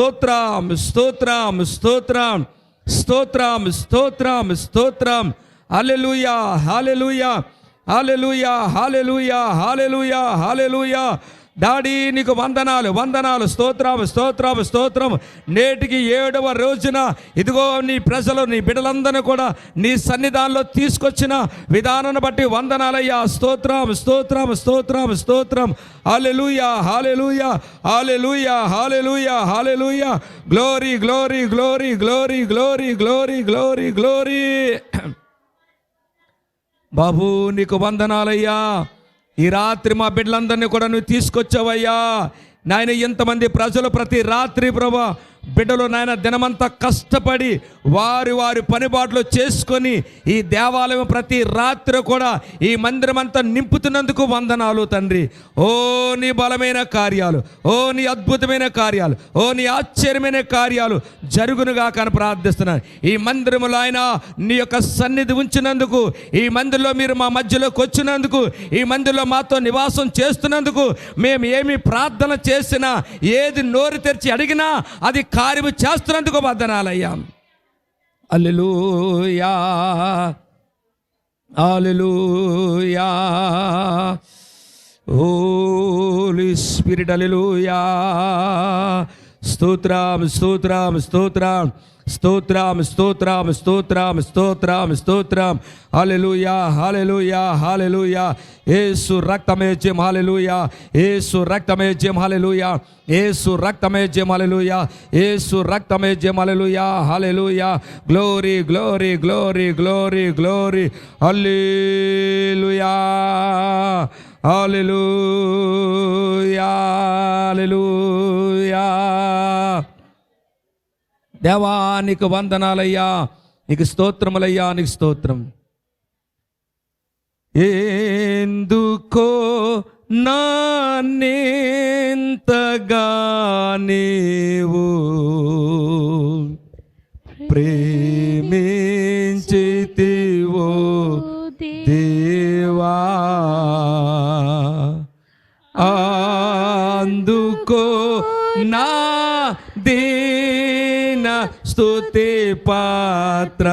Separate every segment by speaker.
Speaker 1: స్తోత్రం, స్తోత్రం, స్తోత్రం, స్తోత్రం, స్తోత్రం, స్తోత్రం. హల్లెలూయా, హల్లెలూయా, హల్లెలూయా, హల్లెలూయా, హల్లెలూయా, హల్లెలూయా. డాడీ నీకు వందనాలు, వందనాలు, స్తోత్రం, స్తోత్రం, స్తోత్రం. నేటికి 7వ రోజున ఇదిగో నీ ప్రజలు, నీ బిడ్డలందరినీ కూడా నీ సన్నిధానంలో తీసుకొచ్చిన విధానాన్ని బట్టి వందనాలయ్యా. స్తోత్రం, స్తోత్రం, స్తోత్రం, స్తోత్రం. హల్లెలూయా, హల్లెలూయా, హల్లెలూయా, హల్లెలూయా, హల్లెలూయా. Glory, glory, glory, glory, glory, glory, glory, glory. బాబు నీకు వందనాలయ్యా. ఈ రాత్రి మా బిడ్డలందరినీ కూడా నువ్వు తీసుకొచ్చావయ్యా నాయన. ఎంతమంది ప్రజలు ప్రతి రాత్రి ప్రభా బిడ్డలు నాయన దినమంతా కష్టపడి వారి పనిబాట్లు చేసుకొని ఈ దేవాలయం ప్రతి రాత్రి కూడా ఈ మందిరం అంతా నింపుతున్నందుకు వందనాలు తండ్రి. ఓ నీ బలమైన కార్యాలు, ఓ నీ అద్భుతమైన కార్యాలు, ఓ నీ ఆశ్చర్యమైన కార్యాలు జరుగునుగా కానీ ప్రార్థిస్తున్నాను. ఈ మందిరములో ఆయన నీ యొక్క సన్నిధి ఉంచినందుకు, ఈ మందిరంలో మీరు మా మధ్యలోకి వచ్చినందుకు, ఈ మందిరంలో మాతో నివాసం చేస్తున్నందుకు, మేము ఏమి ప్రార్థన చేసినా, ఏది నోరు తెరిచి అడిగినా అది కార్యము చేస్తున్నందుకు వందనాలయ్యా. హల్లెలూయా, హల్లెలూయా. హోలీ స్పిరిట్, హల్లెలూయా. స్తోత్రం, స్తోత్రం, స్తోత్రం, స్తోత్రం, స్తోత్రం, స్తోత్రం, స్తోత్రం, స్తోత్రం. హల్లెలూయా, హల్లెలూయా, హల్లెలూయా. యేసు రక్తమే జయం, హల్లెలూయా. యేసు రక్తమే జయం, హల్లెలూయా. యేసు రక్తమే జయం, హల్లెలూయా. యేసు రక్తమే జయం, హల్లెలూయా, హల్లెలూయా. Glory, glory, glory, glory, glory. హల్లెలూయా, హల్లెలూయా, హల్లెలూయా. దేవా నీకు వందనాలయ్యా, నీకు స్తోత్రములయ్యా, నీకు స్తోత్రం. ఎందుకో నాన్నెంతగా నీవు ప్రేమించితివో దేవా, అందుకో నా దీన స్తుతి పాత్ర.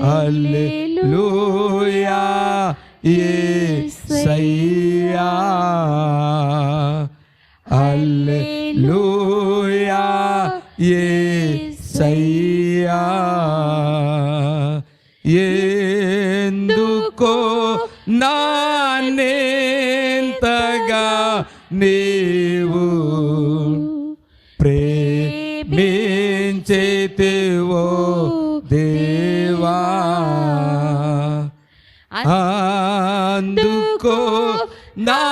Speaker 1: హల్లెలూయా యేసయ్యా, హల్లెలూయా యేసయ్యా. ఎందుకో నాన్నెంతగా నీవు ప్రేమించితివో దేవా, అందుకో నా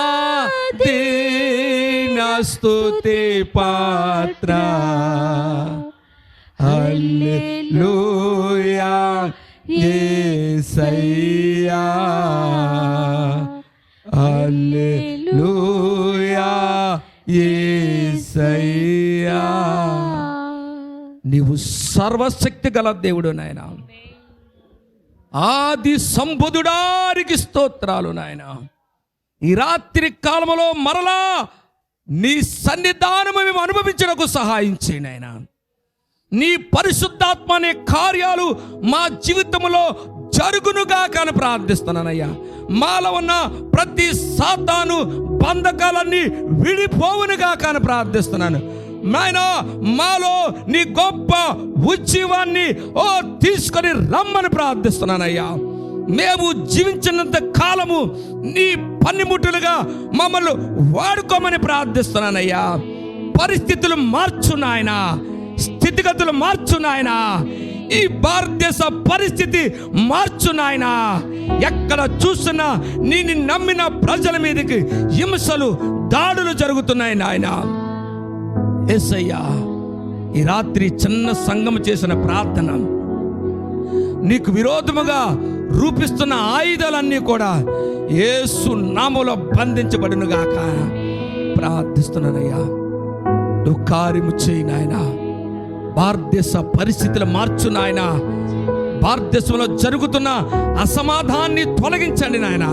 Speaker 1: దీన స్తుతి పాత్ర. హల్లెలూయా యేసయ్యా, హల్లెలూయా యేసయ్యా. నీవు సర్వశక్తి గల దేవుడు నాయన, ఆది సంబుధుడానికి స్తోత్రాలు నాయన. ఈ రాత్రి కాలంలో మరలా నీ సన్నిధానము మేము అనుభవించడానికి సహాయం చేయి నాయన. నీ పరిశుద్ధాత్మ అనే కార్యాలు మా జీవితంలో జరుగునుగా కానీ ప్రార్థిస్తున్నానయ్యా. మాలో ఉన్న ప్రతి సాతాను బంధకాలన్నీ విడిపోవునుగా కానీ ప్రార్థిస్తున్నాను నాయన. మాలో నీ గొప్ప ఉజ్జీవాన్ని తీసుకొని రమ్మని ప్రార్థిస్తున్నానయ్యా. మేము జీవించినంత కాలము నీ పన్నిముట్టులుగా మమ్మల్ని వాడుకోమని ప్రార్థిస్తున్నానయ్యా. పరిస్థితులు మార్చు నాయన, స్థితిగతులు మార్చు నాయన. ఈ భారతదేశ పరిస్థితి మార్చు నాయన. ఎక్కడ చూసినా నేను నమ్మిన ప్రజల మీదకి హింసలు, దాడులు జరుగుతున్నాయి నాయన. యేసయ్యా, ఈ రాత్రి చిన్న సంఘం చేసిన ప్రార్థన, నీకు విరోధముగా రూపిస్తున్న ఆయుధాలన్నీ కూడా యేసు నామములో బంధించబడునుగాక ప్రార్థిస్తున్నానయ్యా. నువ్వు కార్యము చేయి నాయన. భారతదేశ పరిస్థితులు మార్చు నాయన. భారతదేశంలో జరుగుతున్న అసమాధానాన్ని తొలగించండి నాయన.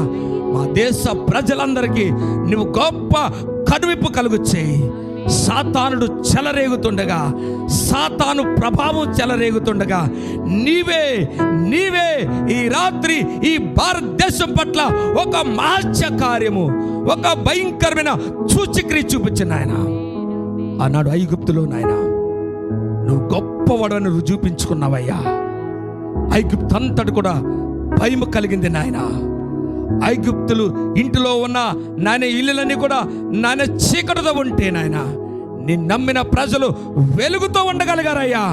Speaker 1: మా దేశ ప్రజలందరికీ నువ్వు గొప్ప కనువిప్పు కలుగు చేయి. సాతానుడు చెలరేగుతుండగా, సాతాను ప్రభావం చెలరేగుతుండగా నీవే ఈ రాత్రి ఈ భారతదేశం పట్ల ఒక మహత్య కార్యము, ఒక భయంకరమైన సూచక్రియ చూపించిన ఆయన. ఆనాడు ఐగుప్తులో నాయన నువ్వు గొప్పవాడని రుజువుపించుకున్నావయ్యా. ఐగుప్తు అంతటి కూడా భయం కలిగింది నాయన. ఐగుప్తులు ఇంటిలో ఉన్న నాయన ఇల్లులన్నీ కూడా నాయన చీకటితో ఉంటే నాయన నీ నమ్మిన ప్రజలు వెలుగుతో ఉండగలిగారయ్యా.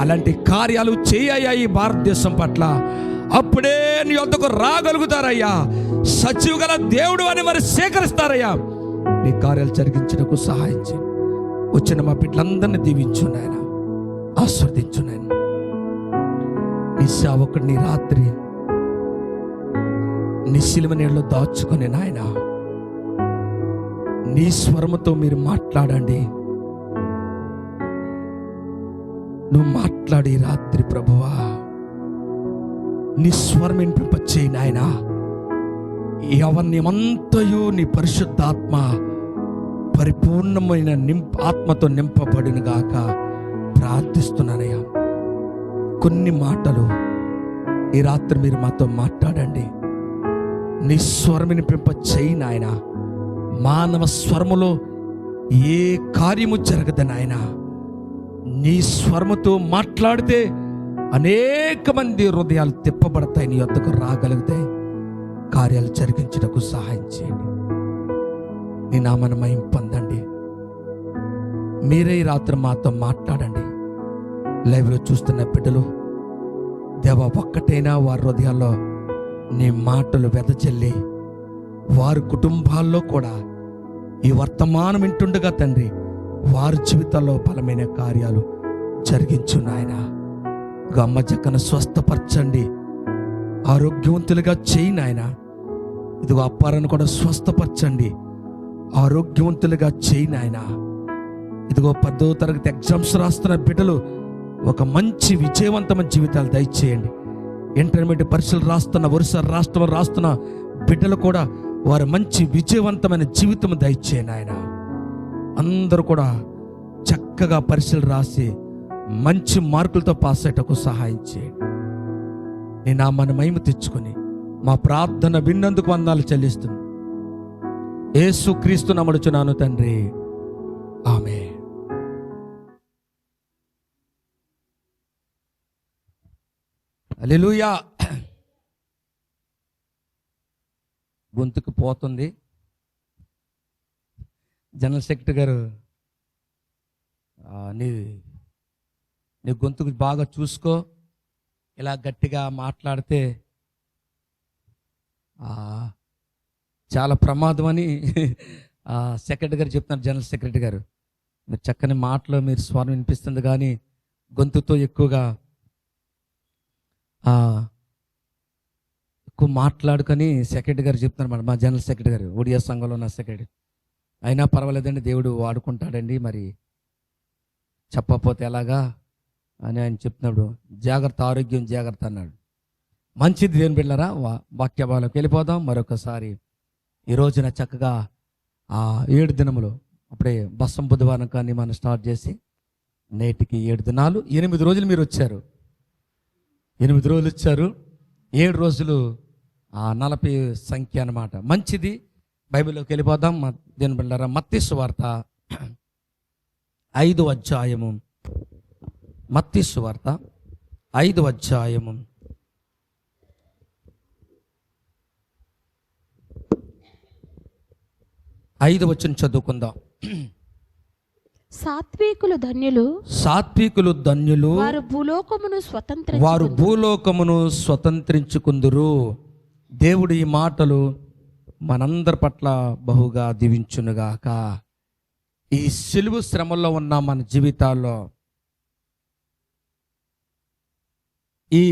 Speaker 1: అలాంటి కార్యాలు చేయయ్యా ఈ భారతదేశం పట్ల. అప్పుడే నీ వద్దకు రాగలుగుతారయ్యా. సజీవ గల దేవుడు అని మరి స్వీకరిస్తారయ్యా. నీ కార్యాలు జరిగించడానికి సహాయం చేయి. వచ్చిన మా బిడ్డలందరినీ దీవించు నాయన, ఆస్వాదించు నాయన. నీ సేవకుడు నీ రాత్రి నీ శిలువ నీళ్ళలో దాచుకొని నాయన నీ స్వరముతో మీరు మాట్లాడండి. నువ్వు మాట్లాడి రాత్రి ప్రభువా నీ స్వరం వినిపింపచేయి నాయన. ఎవరిమంతయు నీ పరిశుద్ధాత్మ పరిపూర్ణమైన ఆత్మతో నింపబడిన గాక ప్రార్థిస్తున్నానయ్యా. కొన్ని మాటలు ఈ రాత్రి మీరు మాతో మాట్లాడండి. నీ స్వరం వినిపింపచేయి నాయన. మానవ స్వరములో ఏ కార్యము జరగదు నాయన. నీ స్వరముతో మాట్లాడితే అనేక మంది హృదయాలు తిప్పబడతాయి, నీ వద్దకు రాగలుగుతాయి. కార్యాలు జరిగించడానికి సహాయం చేయండి. నీ నామన మహిమ పొందండి. మీరే ఈ రాత్రి మాతో మాట్లాడండి. లైవ్లో చూస్తున్న బిడ్డలు దేవా ఒక్కటైనా వారి హృదయాల్లో నీ మాటలు వెదజల్లి వారి కుటుంబాల్లో కూడా ఈ వర్తమానం వింటుండగా తండ్రి వారి జీవితాల్లో బలమైన కార్యాలు జరిగించు నాయన. అమ్మ జక్కను స్వస్థపరచండి, ఆరోగ్యవంతులుగా చేయి నాయన. ఇదిగో అప్పారను కూడా స్వస్థపరచండి, ఆరోగ్యవంతులుగా చేయి నాయన. ఇదిగో 10వ తరగతి ఎగ్జామ్స్ రాస్తున్న బిడ్డలు ఒక మంచి విజయవంతమైన జీవితాలు దయచేయండి. ఇంటర్మీడియట్ పరీక్షలు రాస్తున్న, వరుస రాష్ట్రం రాస్తున్న బిడ్డలు కూడా వారు మంచి విజయవంతమైన జీవితం దయచేయండి ఆయన. అందరూ కూడా చక్కగా పరీక్షలు రాసి మంచి మార్కులతో పాస్ అయ్యేటకు సహాయం చేయండి. నీ నామాన్ని మహిమ తెచ్చుకొని మా ప్రార్థన విన్నందుకు వందనాలు చెల్లిస్తుంది. యేసుక్రీస్తు నమ్ముచున్నాను తండ్రి, ఆమేన్. హల్లెలూయా. గొంతుకు పోతుంది. జనరల్ సెక్రటరీ గారు నీ గొంతుకు బాగా చూసుకో, ఇలా గట్టిగా మాట్లాడితే చాలా ప్రమాదం అని సెక్రటరీ గారు చెప్తున్నారు. జనరల్ సెక్రటరీ గారు మీరు చక్కని మాటలు మీరు స్వరం వినిపిస్తుంది, కానీ గొంతుతో ఎక్కువ మాట్లాడుకొని సెక్రటరీ గారు చెప్తున్నారు. మా జనరల్ సెక్రటరీ గారు, ఒడియా సంఘంలో ఉన్న సెక్రటరీ. అయినా పర్వాలేదండి, దేవుడు వాడుకుంటాడండి, మరి చెప్పకపోతే ఎలాగా అని ఆయన చెప్తున్నాడు. జాగ్రత్త, ఆరోగ్యం జాగ్రత్త అన్నాడు. మంచిది దేవుని బిడ్డలారా, వాక్య భాగంలోకి వెళ్ళిపోదాం. మరొకసారి ఈ రోజున చక్కగా 7 దినములు, అప్పుడే బసం బుధవారం కానీ మనం స్టార్ట్ చేసి నేటికి 7 దినాలు, 8 రోజులు మీరు వచ్చారు. 8 రోజులు వచ్చారు, 7 రోజులు 40 సంఖ్య అన్నమాట. మంచిది. బైబిల్లోకి వెళ్ళిపోదాం. దేవుని బిడ్డలారా, మత్తయి సువార్త 5వ అధ్యాయము, మత్తయి సువార్త 5వ అధ్యాయము 5వ వచనం చదువుకుందాం.
Speaker 2: సాత్వికులు ధన్యులు,
Speaker 1: సాత్వికులు ధన్యులు,
Speaker 2: వారు
Speaker 1: భూలోకమును స్వతంత్రించుకుందురు. దేవుడు ఈ మాటలు మనందరి పట్ల బహుగా దీవించునుగాక. ఈ సిలువ శ్రమల్లో ఉన్న మన జీవితాల్లో ఈ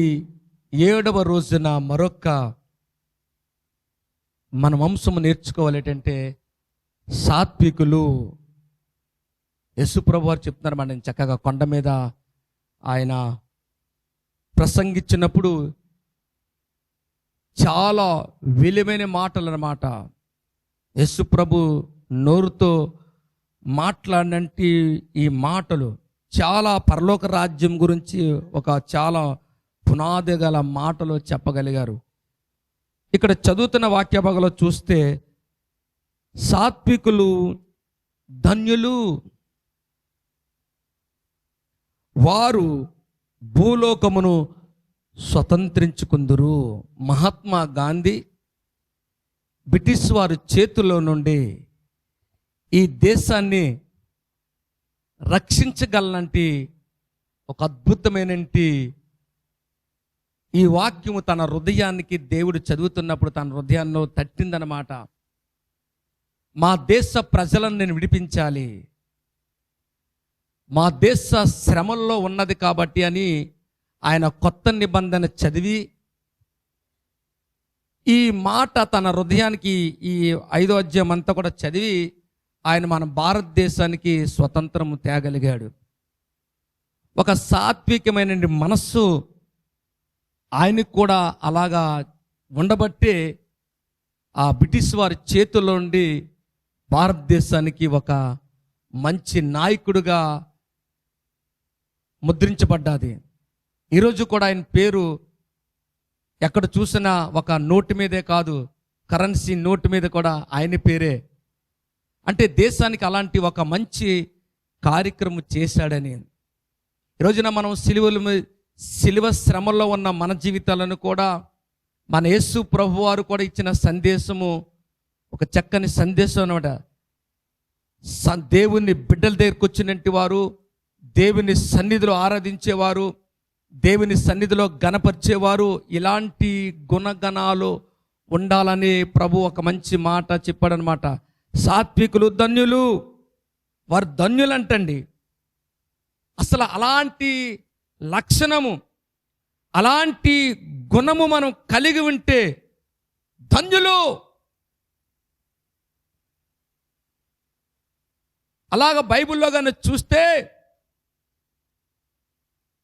Speaker 1: 7వ రోజున మరొక మన వంశము నేర్చుకోవాలి. ఏంటంటే సాత్వికులు. యేసుప్రభు వారు చెప్తున్నారు, మనం చక్కగా కొండ మీద ఆయన ప్రసంగించినప్పుడు చాలా విలువైన మాటలు అన్నమాట. యేసుప్రభు నోరుతో మాట్లాడినంటి ఈ మాటలు చాలా పరలోక రాజ్యం గురించి చాలా పునాది గల మాటలు చెప్పగలిగారు. ఇక్కడ చదువుతున్న వాక్య భాగంలో చూస్తే సాత్వికులు ధన్యులు, వారు భూలోకమును స్వతంత్రించుకుందురు. మహాత్మా గాంధీ బ్రిటిష్ వారి చేతుల్లో నుండి ఈ దేశాన్ని రక్షించగలనంటి ఒక అద్భుతమైనటి ఈ వాక్యము తన హృదయానికి దేవుడు చదువుతున్నప్పుడు తన హృదయాన్ని తట్టిందనమాట. మా దేశ ప్రజలను నేను విడిపించాలి, మా దేశ శ్రమల్లో ఉన్నది కాబట్టి అని ఆయన కొత్త నిబంధన చదివి ఈ మాట తన హృదయానికి ఈ 5వ అధ్యాయం అంతా కూడా చదివి ఆయన మన భారతదేశానికి స్వతంత్రము తేగలిగాడు. ఒక సాత్వికమైన మనస్సు ఆయనకు కూడా అలాగా ఉండబట్టే ఆ బ్రిటిష్ వారి చేతుల్లో నుండి భారతదేశానికి ఒక మంచి నాయకుడిగా ముద్రించబడ్డాది. ఈరోజు కూడా ఆయన పేరు ఎక్కడ చూసినా ఒక నోటు మీదే కాదు, కరెన్సీ నోటు మీద కూడా ఆయన పేరే. అంటే దేశానికి అలాంటి ఒక మంచి కార్యక్రమం చేశాడని. ఈరోజున మనం సిలువ శ్రమల్లో ఉన్న మన జీవితాలను కూడా మన యేసు ప్రభు వారు కూడా ఇచ్చిన సందేశము ఒక చక్కని సందేశం అన్నమాట. దేవుని బిడ్డల దగ్గరికి వచ్చినట్టు వారు, దేవుని సన్నిధిలో ఆరాధించేవారు, దేవుని సన్నిధిలో గణపరిచేవారు, ఇలాంటి గుణగణాలు ఉండాలని ప్రభు ఒక మంచి మాట చెప్పాడనమాట. సాత్వికులు ధన్యులు, వారు ధన్యులు అంటండి. అసలు అలాంటి లక్షణము, అలాంటి గుణము మనం కలిగి ఉంటే ధన్యులు. అలాగ బైబిల్లో కానీ చూస్తే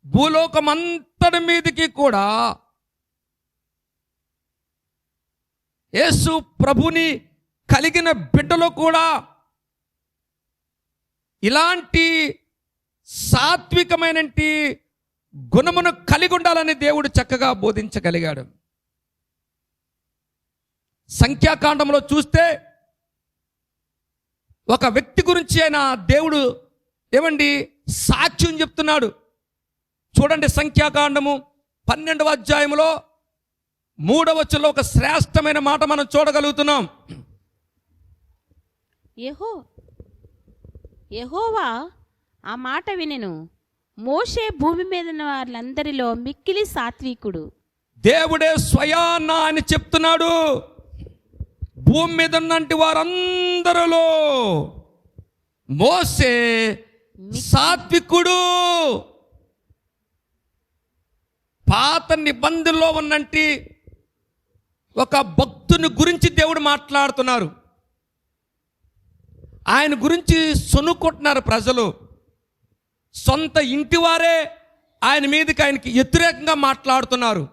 Speaker 1: భూలోకమంతటి మీదకి కూడా యేసు ప్రభుని కలిగిన బిడ్డలు కూడా ఇలాంటి సాత్వికమైన గుణమును కలిగి ఉండాలని దేవుడు చక్కగా బోధించగలిగాడు. సంఖ్యాకాండంలో చూస్తే ఒక వ్యక్తి గురించి ఆయన దేవుడు ఏమండి సాక్ష్యం చెప్తున్నాడు. చూడండి, సంఖ్యాకాండము 12వ అధ్యాయంలో 3వ వచనంలో ఒక శ్రేష్టమైన మాట మనం చూడగలుగుతున్నాం.
Speaker 2: యెహోవా ఆ మాట వినెను, మోషే భూమి మీద వాళ్ళందరిలో మిక్కిలి సాత్వికుడు.
Speaker 1: దేవుడే స్వయాన అని చెప్తున్నాడు. భూమి మీద ఉన్నంటి వారందరిలో మోషే సాత్వికుడు. పాత నిబంధనలో ఉన్నంటి ఒక భక్తుని గురించి దేవుడు మాట్లాడుతున్నారు. ఆయన గురించి సొనుక్కుంటున్నారు ప్రజలు. సొంత ఇంటి వారే ఆయనకి వ్యతిరేకంగా మాట్లాడుతున్నారు.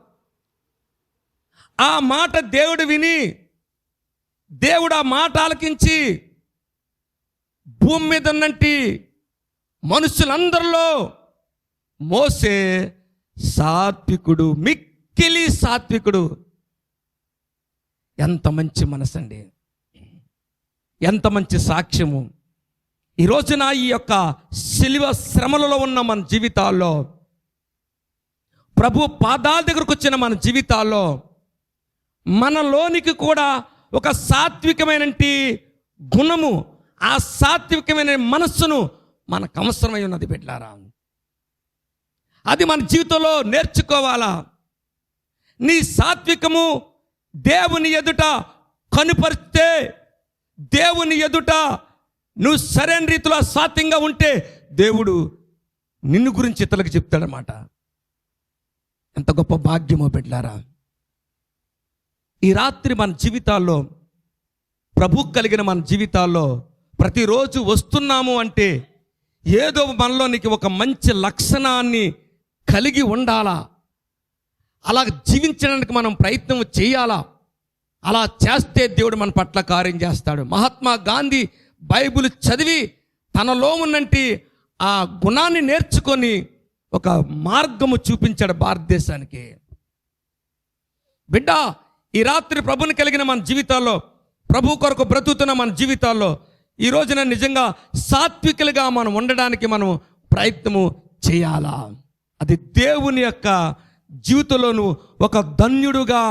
Speaker 1: ఆ మాట దేవుడు విని, దేవుడు ఆ మాట ఆలకించి భూమి మీద ఉన్నంటి మనుషులందరిలో మోషే సాత్వికుడు, మిక్కిలి సాత్వికుడు. ఎంత మంచి మనసు అండి, ఎంత మంచి సాక్ష్యము. ఈ రోజున ఈ యొక్క సిలువ శ్రమలలో ఉన్న మన జీవితాల్లో, ప్రభు పాదాల దగ్గరకు వచ్చిన మన జీవితాల్లో మనలోనికి కూడా ఒక సాత్వికమైన గుణము, ఆ సాత్వికమైన మనస్సును మనకు అవసరమై ఉన్నది బిడ్డలారా. అది మన జీవితంలో నేర్చుకోవాలా. నీ సాత్వికము దేవుని ఎదుట కనుపరిస్తే, దేవుని ఎదుట నువ్వు సరైన రీతిలో సాత్వికంగా ఉంటే దేవుడు నిన్ను గురించి ఇతరులకు చెప్తాడనమాట. ఎంత గొప్ప భాగ్యమో బిడ్డలారా. ఈ రాత్రి మన జీవితాల్లో, ప్రభు కలిగిన మన జీవితాల్లో ప్రతిరోజు వస్తున్నాము అంటే ఏదో మనలోనికి ఒక మంచి లక్షణాన్ని కలిగి ఉండాలా. అలా జీవించడానికి మనం ప్రయత్నం చేయాలా. అలా చేస్తే దేవుడు మన పట్ల కార్యం చేస్తాడు. మహాత్మా గాంధీ బైబిల్ చదివి తనలో ఉన్నంటి ఆ గుణాన్ని నేర్చుకొని ఒక మార్గము చూపించాడు భారతదేశానికి. బిడ్డ, ఈ రాత్రి ప్రభుని కలిగిన మన జీవితాల్లో, ప్రభు కొరకు బ్రతుకుతున్న మన జీవితాల్లో ఈ రోజున నిజంగా సాత్వికులుగా మనం ఉండడానికి మనం ప్రయత్నము చేయాలా. అది దేవుని యొక్క జీవితంలో నువ్వు ఒక ధన్యుడుగా,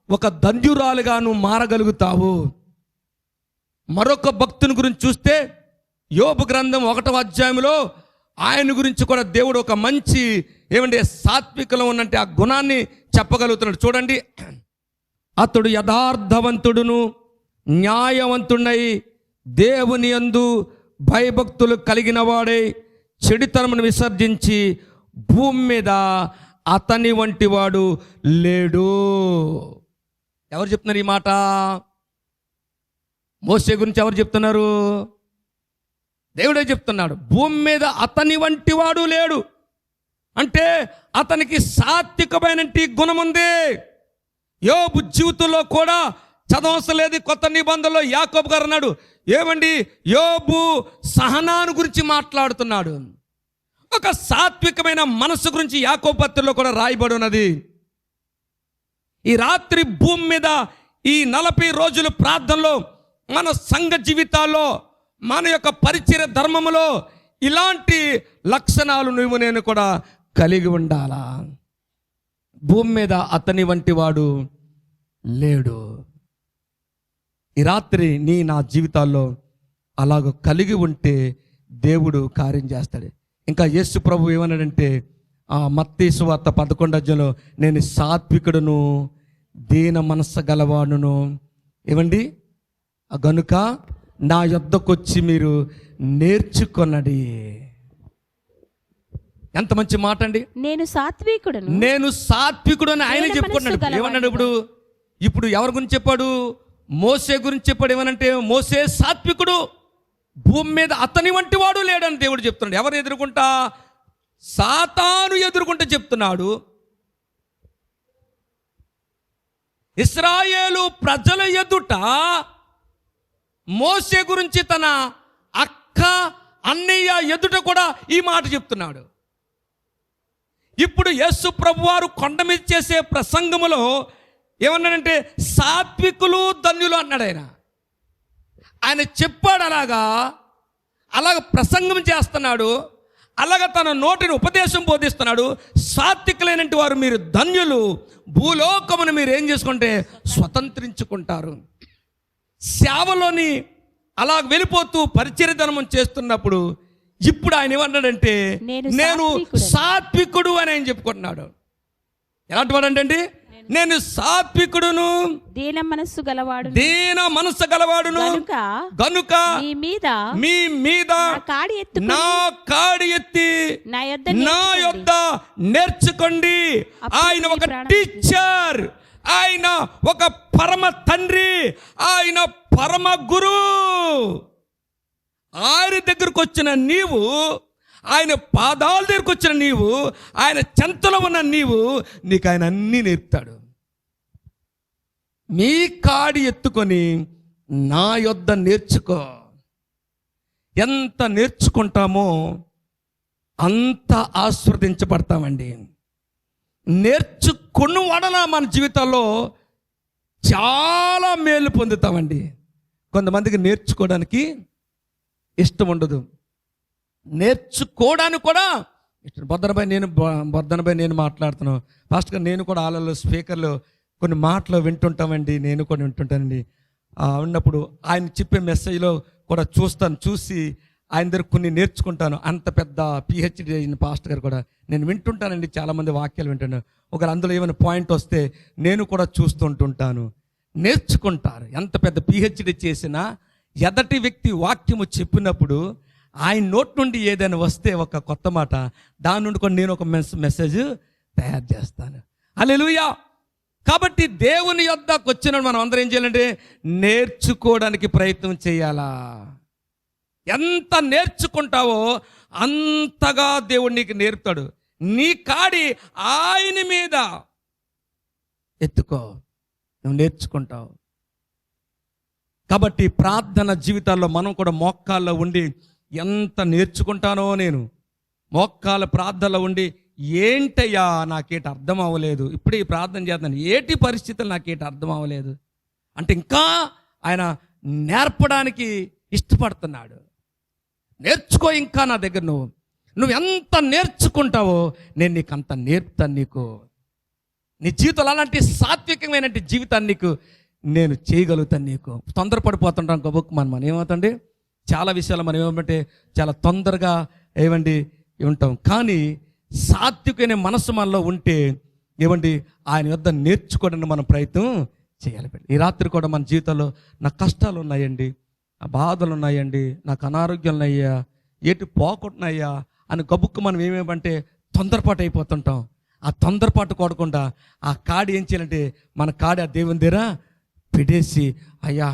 Speaker 1: ఒక ధన్యురాలుగా నువ్వు మారగలుగుతావు. మరొక భక్తుని గురించి చూస్తే యోబు గ్రంథం 1వ అధ్యాయంలో ఆయన గురించి కూడా దేవుడు ఒక మంచి సాత్వికలో ఉన్నట్టు ఆ గుణాన్ని చెప్పగలుగుతున్నాడు. చూడండి, అతడు యథార్థవంతుడును న్యాయవంతుడై దేవుని యందు భయభక్తులు కలిగిన వాడై చెడుతనమును విసర్జించి భూమి మీద అతని వంటి వాడు లేడు. ఎవరు చెప్తున్నారు ఈ మాట? మోసే గురించి ఎవరు చెప్తున్నారు? దేవుడే చెప్తున్నాడు. భూమి మీద అతని వంటి వాడు లేడు అంటే అతనికి సాత్వికమైన గుణం ఉంది. యోబు జీవితంలో కూడా చదవవలసిన లేదు. కొత్త నిబంధనలో యాకోబు గారు అన్నాడు, ఏమండి యోబు సహనాను గురించి మాట్లాడుతున్నాడు. ఒక సాత్వికమైన మనసు గురించి యాకోబు పత్రికలో కూడా రాయబడి ఉన్నది. ఈ రాత్రి భూమి మీద ఈ 40 రోజుల ప్రార్థనలో మన సంఘ జీవితాల్లో, మన యొక్క పరిచర్య ధర్మములో ఇలాంటి లక్షణాలు నువ్వు నేను కూడా కలిగి ఉండాలా. భూమి మీద అతని వంటి వాడు లేడు. ఈ రాత్రి నా జీవితాల్లో అలాగ కలిగి ఉంటే దేవుడు కార్యం చేస్తాడు. ఇంకా యేసు ప్రభు ఏమన్నాడంటే మత్తయి సువార్త 11వ అధ్యాయంలో, నేను సాత్వికుడును దీన మనస్సు గలవాడును, ఏమండి గనుక నా యొద్దకొచ్చి మీరు నేర్చుకొనడి. ఎంత మంచి మాట అండి. నేను సాత్వికుడు అని ఆయన చెప్పుకున్నాడు. ఏమన్నాడు? ఇప్పుడు ఎవరి గురించి చెప్పాడు? మోసే గురించి చెప్పాడు. ఏమనంటే మోసే సాత్వికుడు, భూమి మీద అతని వంటి వాడు లేడని దేవుడు చెప్తున్నాడు. ఎవరు ఎదుర్కొంటా? సాతాను ఎదుర్కొంటా చెప్తున్నాడు. ఇశ్రాయేలు ప్రజల ఎదుట మోసే గురించి తన అక్క అన్నయ్య ఎదుట కూడా ఈ మాట చెప్తున్నాడు. ఇప్పుడు యేసు ప్రభువారు కొండ మీద చేసే ప్రసంగములో ఏమన్నాడంటే సాత్వికులు ధన్యులు అన్నాడు. ఆయన చెప్పాడు, అలాగ ప్రసంగం చేస్తున్నాడు, అలాగ తన నోటిని ఉపదేశం బోధిస్తున్నాడు. సాత్వికులైనటువంటి వారు మీరు ధన్యులు, భూలోకమును మీరు ఏం చేసుకుంటే స్వతంత్రించుకుంటారు. సేవలోని అలా వెళ్ళిపోతూ పరిచర్య ధర్మం చేస్తున్నప్పుడు ఇప్పుడు ఆయన ఏమన్నాడంటే నేను సాత్వికుడు అని ఆయన చెప్పుకుంటున్నాడు. ఎలాంటి వాడు అంటే నేను సాత్వికుడును దీన మనస్సు గలవాడును గనుక మీ మీద నా కాడి ఎత్తి నా యొద్ద నేర్చుకోండి. ఆయన ఒక టీచర్, ఆయన ఒక పరమ తండ్రి, ఆయన పరమ గురు. ఆయన దగ్గరకు వచ్చిన నీవు, ఆయన పాదాల దగ్గరకు వచ్చిన నీవు, ఆయన చెంతలో ఉన్న నీకు ఆయన అన్నీ నేర్పుతాడు. మీ కాడి ఎత్తుకొని నా యొద్ద నేర్చుకో. ఎంత నేర్చుకుంటామో అంత ఆస్వాదించబడతామండి. నేర్చుకున్న వలన మన జీవితాల్లో చాలా మేలు పొందుతామండి. కొంతమందికి నేర్చుకోవడానికి ఇష్టం ఉండదు, నేర్చుకోవడానికి కూడా ఇష్టం. బొద్దనపై నేను మాట్లాడుతున్నాను ఫాస్ట్గా. నేను కూడా ఆలలో స్పీకర్లో కొన్ని మాటలు వింటుంటామండి, నేను కూడా వింటుంటానండి. ఉన్నప్పుడు ఆయన చెప్పే మెసేజ్లో కూడా చూసి ఆయన దగ్గర కొన్ని నేర్చుకుంటాను. అంత పెద్ద పిహెచ్డి అయిన పాస్టర్ గారు కూడా నేను వింటుంటానండి. చాలామంది వాక్యాలు వింటాను. ఒకరు అందులో ఏమైనా పాయింట్ వస్తే నేను కూడా చూస్తుంటుంటాను. నేర్చుకుంటారు. ఎంత పెద్ద పిహెచ్డి చేసినా ఎదటి వ్యక్తి వాక్యము చెప్పినప్పుడు ఆయన నోటి నుండి ఏదైనా వస్తే ఒక కొత్త మాట, దాని నుండి కూడా నేను ఒక మెసేజ్ తయారు చేస్తాను. హల్లెలూయా. కాబట్టి దేవుని యొద్దకు వచ్చిన మనం అందరం ఏం చేయాలంటే నేర్చుకోవడానికి ప్రయత్నం చేయాలా. ఎంత నేర్చుకుంటావో అంతగా దేవుడు నీకు నేర్పుతాడు. నీ కాడి ఆయన మీద ఎత్తుకో, నువ్వు నేర్చుకుంటావు. కాబట్టి ప్రార్థన జీవితాల్లో మనం కూడా మోకాల్లో ఉండి ఎంత నేర్చుకుంటానో నేను. మోక్కాల ప్రార్థనలో ఉండి ఏంటయ్యా నాకేటి అర్థం అవ్వలేదు, ఇప్పుడు ఈ ప్రార్థన చేస్తున్నాను, ఏటి పరిస్థితులు నాకేటి అర్థం అవ్వలేదు అంటే ఇంకా ఆయన నేర్పడానికి ఇష్టపడుతున్నాడు. నేర్చుకో ఇంకా నా దగ్గర, నువ్వు ఎంత నేర్చుకుంటావో నేను నీకు అంత నేర్పుతాను. నీకు నీ జీవితంలో అలాంటి సాత్వికమైన జీవితాన్ని నీకు నేను చేయగలుగుతాను. నీకు తొందరపడిపోతుంటాం గబుక్ మనం ఏమవుతండి, చాలా విషయాలు మనం ఏమంటే చాలా తొందరగా ఏమండి ఉంటాం. కానీ సాత్వికమైన మనసు మనలో ఉంటే ఏమండి ఆయన యొద్ద నేర్చుకోవడానికి మనం ప్రయత్నం చేయాలి. ఈ రాత్రి కూడా మన జీవితంలో నాకు కష్టాలు ఉన్నాయండి, నా బాధలు ఉన్నాయండి, నాకు అనారోగ్యాలు ఉన్నాయ్యా, ఏటి పోకుంటున్నాయ్యా అని గబుక్కు మనం ఏమేమంటే తొందరపాటు అయిపోతుంటాం. ఆ తొందరపాటు కొడకుండా ఆ కాడి ఏం చేయాలంటే మన కాడి ఆ దేవుని దగ్గర పెట్టేసి, అయ్యా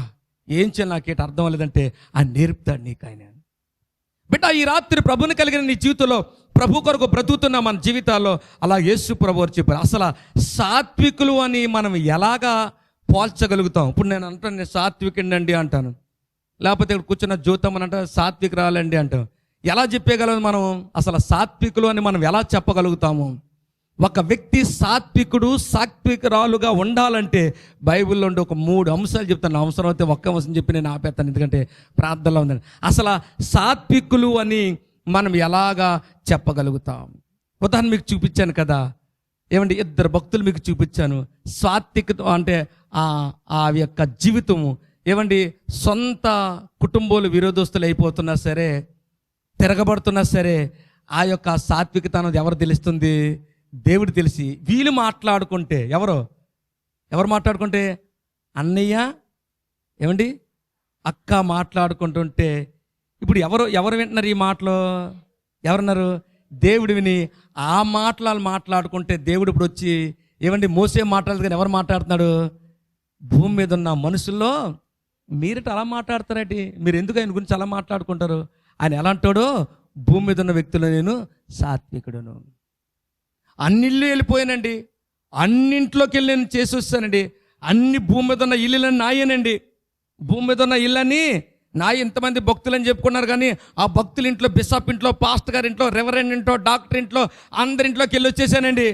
Speaker 1: ఏం చేయాలి నాకేటి అర్థం అవ్వలేదంటే ఆయన నేర్పుతాడు నీకు. ఆయన బిడ్డ ఈ రాత్రి ప్రభుని కలిగిన నీ జీవితంలో ప్రభు కొరకు బ్రతుకుతున్న మన జీవితాల్లో అలా యేసు ప్రభు వారు చెప్పారు. అసలు సాత్వికులు అని మనం ఎలాగా పోల్చగలుగుతాం? ఇప్పుడు నేను అంటాను నేను సాత్వికండి అంటాను, లేకపోతే ఇక్కడ కూర్చున్న జ్యోతం అని అంటే సాత్వికురాలండి అంటాం. ఎలా చెప్పగలం మనం? అసలు సాత్వికులు అని మనం ఎలా చెప్పగలుగుతాము? ఒక వ్యక్తి సాత్వికురాలుగా ఉండాలంటే బైబిల్లో ఉండే ఒక 3 అంశాలు చెప్తాను. అవసరం అయితే ఒక్క అంశం చెప్పి నేను ఆపేస్తాను, ఎందుకంటే ప్రార్థనలో ఉందండి. అసలు సాత్వికులు అని మనం ఎలాగా చెప్పగలుగుతాం? ఉదాహరణ మీకు చూపించాను కదా, ఏమంటే 2 భక్తులు మీకు చూపించాను. సాత్వికత అంటే ఆ యొక్క జీవితము ఏమండి సొంత కుటుంబాలు విరోధస్తులు అయిపోతున్నా సరే, తిరగబడుతున్నా సరే, ఆ యొక్క సాత్వికత అనేది ఎవరు తెలుస్తుంది? దేవుడు తెలిసి వీళ్ళు మాట్లాడుకుంటే ఎవరు మాట్లాడుకుంటే అన్నయ్య ఏమండి అక్క మాట్లాడుకుంటుంటే ఇప్పుడు ఎవరు వింటున్నారు ఈ మాటలు? ఎవరున్నారు? దేవుడు విని ఆ మాట్లాడుకుంటే దేవుడు ఇప్పుడు వచ్చి ఏమండి మోసే మాట్లాడదు కానీ ఎవరు మాట్లాడుతున్నాడు? భూమి మీద ఉన్న మనుషుల్లో మీరట అలా మాట్లాడతారటి, మీరు ఎందుకు ఆయన గురించి అలా మాట్లాడుకుంటారు? ఆయన ఎలా అంటాడో, భూమి మీద ఉన్న వ్యక్తులు నేను సాత్వికుడును, అన్నిళ్ళు వెళ్ళిపోయానండి, అన్నింట్లోకి వెళ్ళి నేను చేసి వస్తానండి, అన్ని భూమి మీద ఉన్న ఇల్లులన్నీ నాయేనండి, భూమి మీద ఉన్న ఇళ్ళని నా ఇంతమంది భక్తులని చెప్పుకున్నారు. కానీ ఆ భక్తుల ఇంట్లో, బిషప్ ఇంట్లో, పాస్టర్ గారి ఇంట్లో, రెవరెండ్ ఇంట్లో, డాక్టర్ ఇంట్లో, అందరింట్లోకి వెళ్ళి వచ్చేసానండి,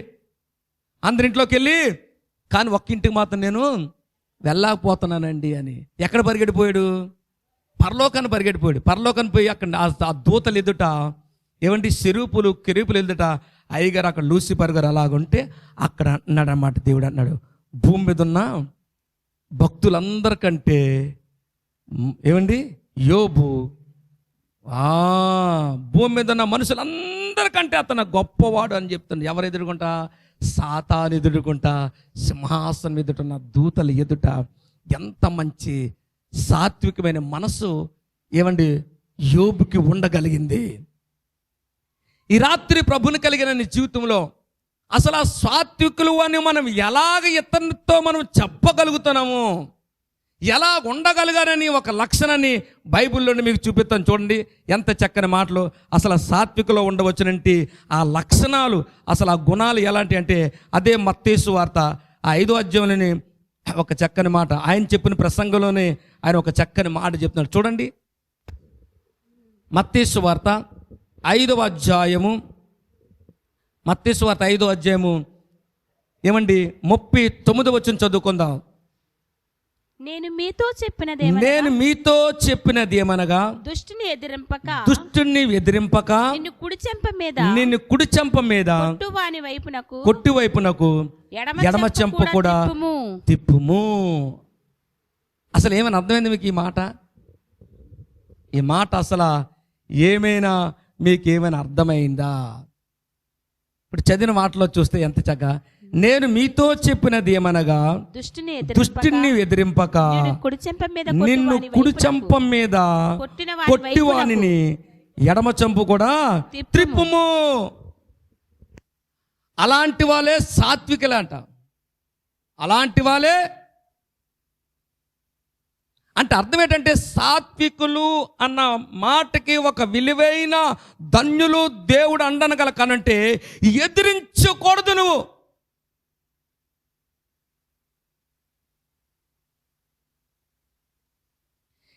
Speaker 1: అందరింట్లోకి వెళ్ళి, కానీ ఒక్క ఇంటికి మాత్రం నేను వెళ్ళకపోతున్నానండి అని. ఎక్కడ పరిగెడిపోయాడు? పరలోకాన్ని పరిగెడిపోయాడు. పరలోకాన్ని పోయి అక్కడ ఆ దూతలు ఎదుట ఏమంటే కెరూపులు ఎదుట అయ్యగారు అక్కడ లూసిఫర్ గారు అలాగుంటే అక్కడ అన్నాడు అన్నమాట. దేవుడు అన్నాడు, భూమి మీద ఉన్న భక్తులందరికంటే ఏమండి యోబు భూమి మీద ఉన్న మనుషులందరికంటే అతను గొప్పవాడు అని చెప్తున్నాడు. ఎవరు ఎదుర్కొంటా? సాతాను ఎదుర్కొంటా, సింహాసనం ఎదుట దూతల ఎదుట. ఎంత మంచి సాత్వికమైన మనసు ఏమండి యోబుకి ఉండగలిగింది. ఈ రాత్రి ప్రభుని కలిగిన నీ జీవితంలో అసలు ఆ సాత్వికులు అని మనం ఎలాగ ఇతరులతో మనం చెప్పగలుగుతున్నాము, ఎలా ఉండగలిగారని ఒక లక్షణాన్ని బైబిల్లోని మీకు చూపిస్తాను. చూడండి ఎంత చక్కని మాటలు. అసలు సాత్వికలో ఉండవచ్చునంటే ఆ లక్షణాలు, అసలు ఆ గుణాలు ఎలాంటి అంటే అదే మత్తయి సువార్త 5వ అధ్యాయంలోని ఒక చక్కని మాట, ఆయన చెప్పిన ప్రసంగంలోనే ఆయన ఒక చక్కని మాట చెప్తున్నాడు. చూడండి మత్తయి సువార్త 5వ అధ్యాయము, మత్తయి సువార్త 5వ అధ్యాయము ఏమండి 39వ వచనం చదువుకుందాం.
Speaker 2: నేను మీతో చెప్పినది ఏమనగా దుష్టుని ఎదిరింపక నిన్ను కుడి చెంప మీద కొట్టి వైపునకు ఎడమ చెంప కూడా తిప్పుము. అసలు ఏమైనా అర్థమైంది మీకు ఈ మాట? ఈ మాట అసలు ఏమైనా మీకు ఏమైనా అర్థమైందా? ఇప్పుడు చదివిన మాటలో చూస్తే ఎంత చక్కగా, నేను మీతో చెప్పినది ఏమనగా దుష్టుని ఎదిరింపక నిన్ను కుడి చెంప మీద కొట్టివానిని ఎడమ చెంపు కూడా త్రిప్పుము. అలాంటి వాళ్ళే సాత్వికులంట. అలాంటి వాళ్ళే అంటే అర్థం ఏంటంటే సాత్వికులు అన్న మాటకి ఒక విలువైన ధన్యులు దేవుడు అండనగల కనంటే ఎదిరించకూడదు. నువ్వు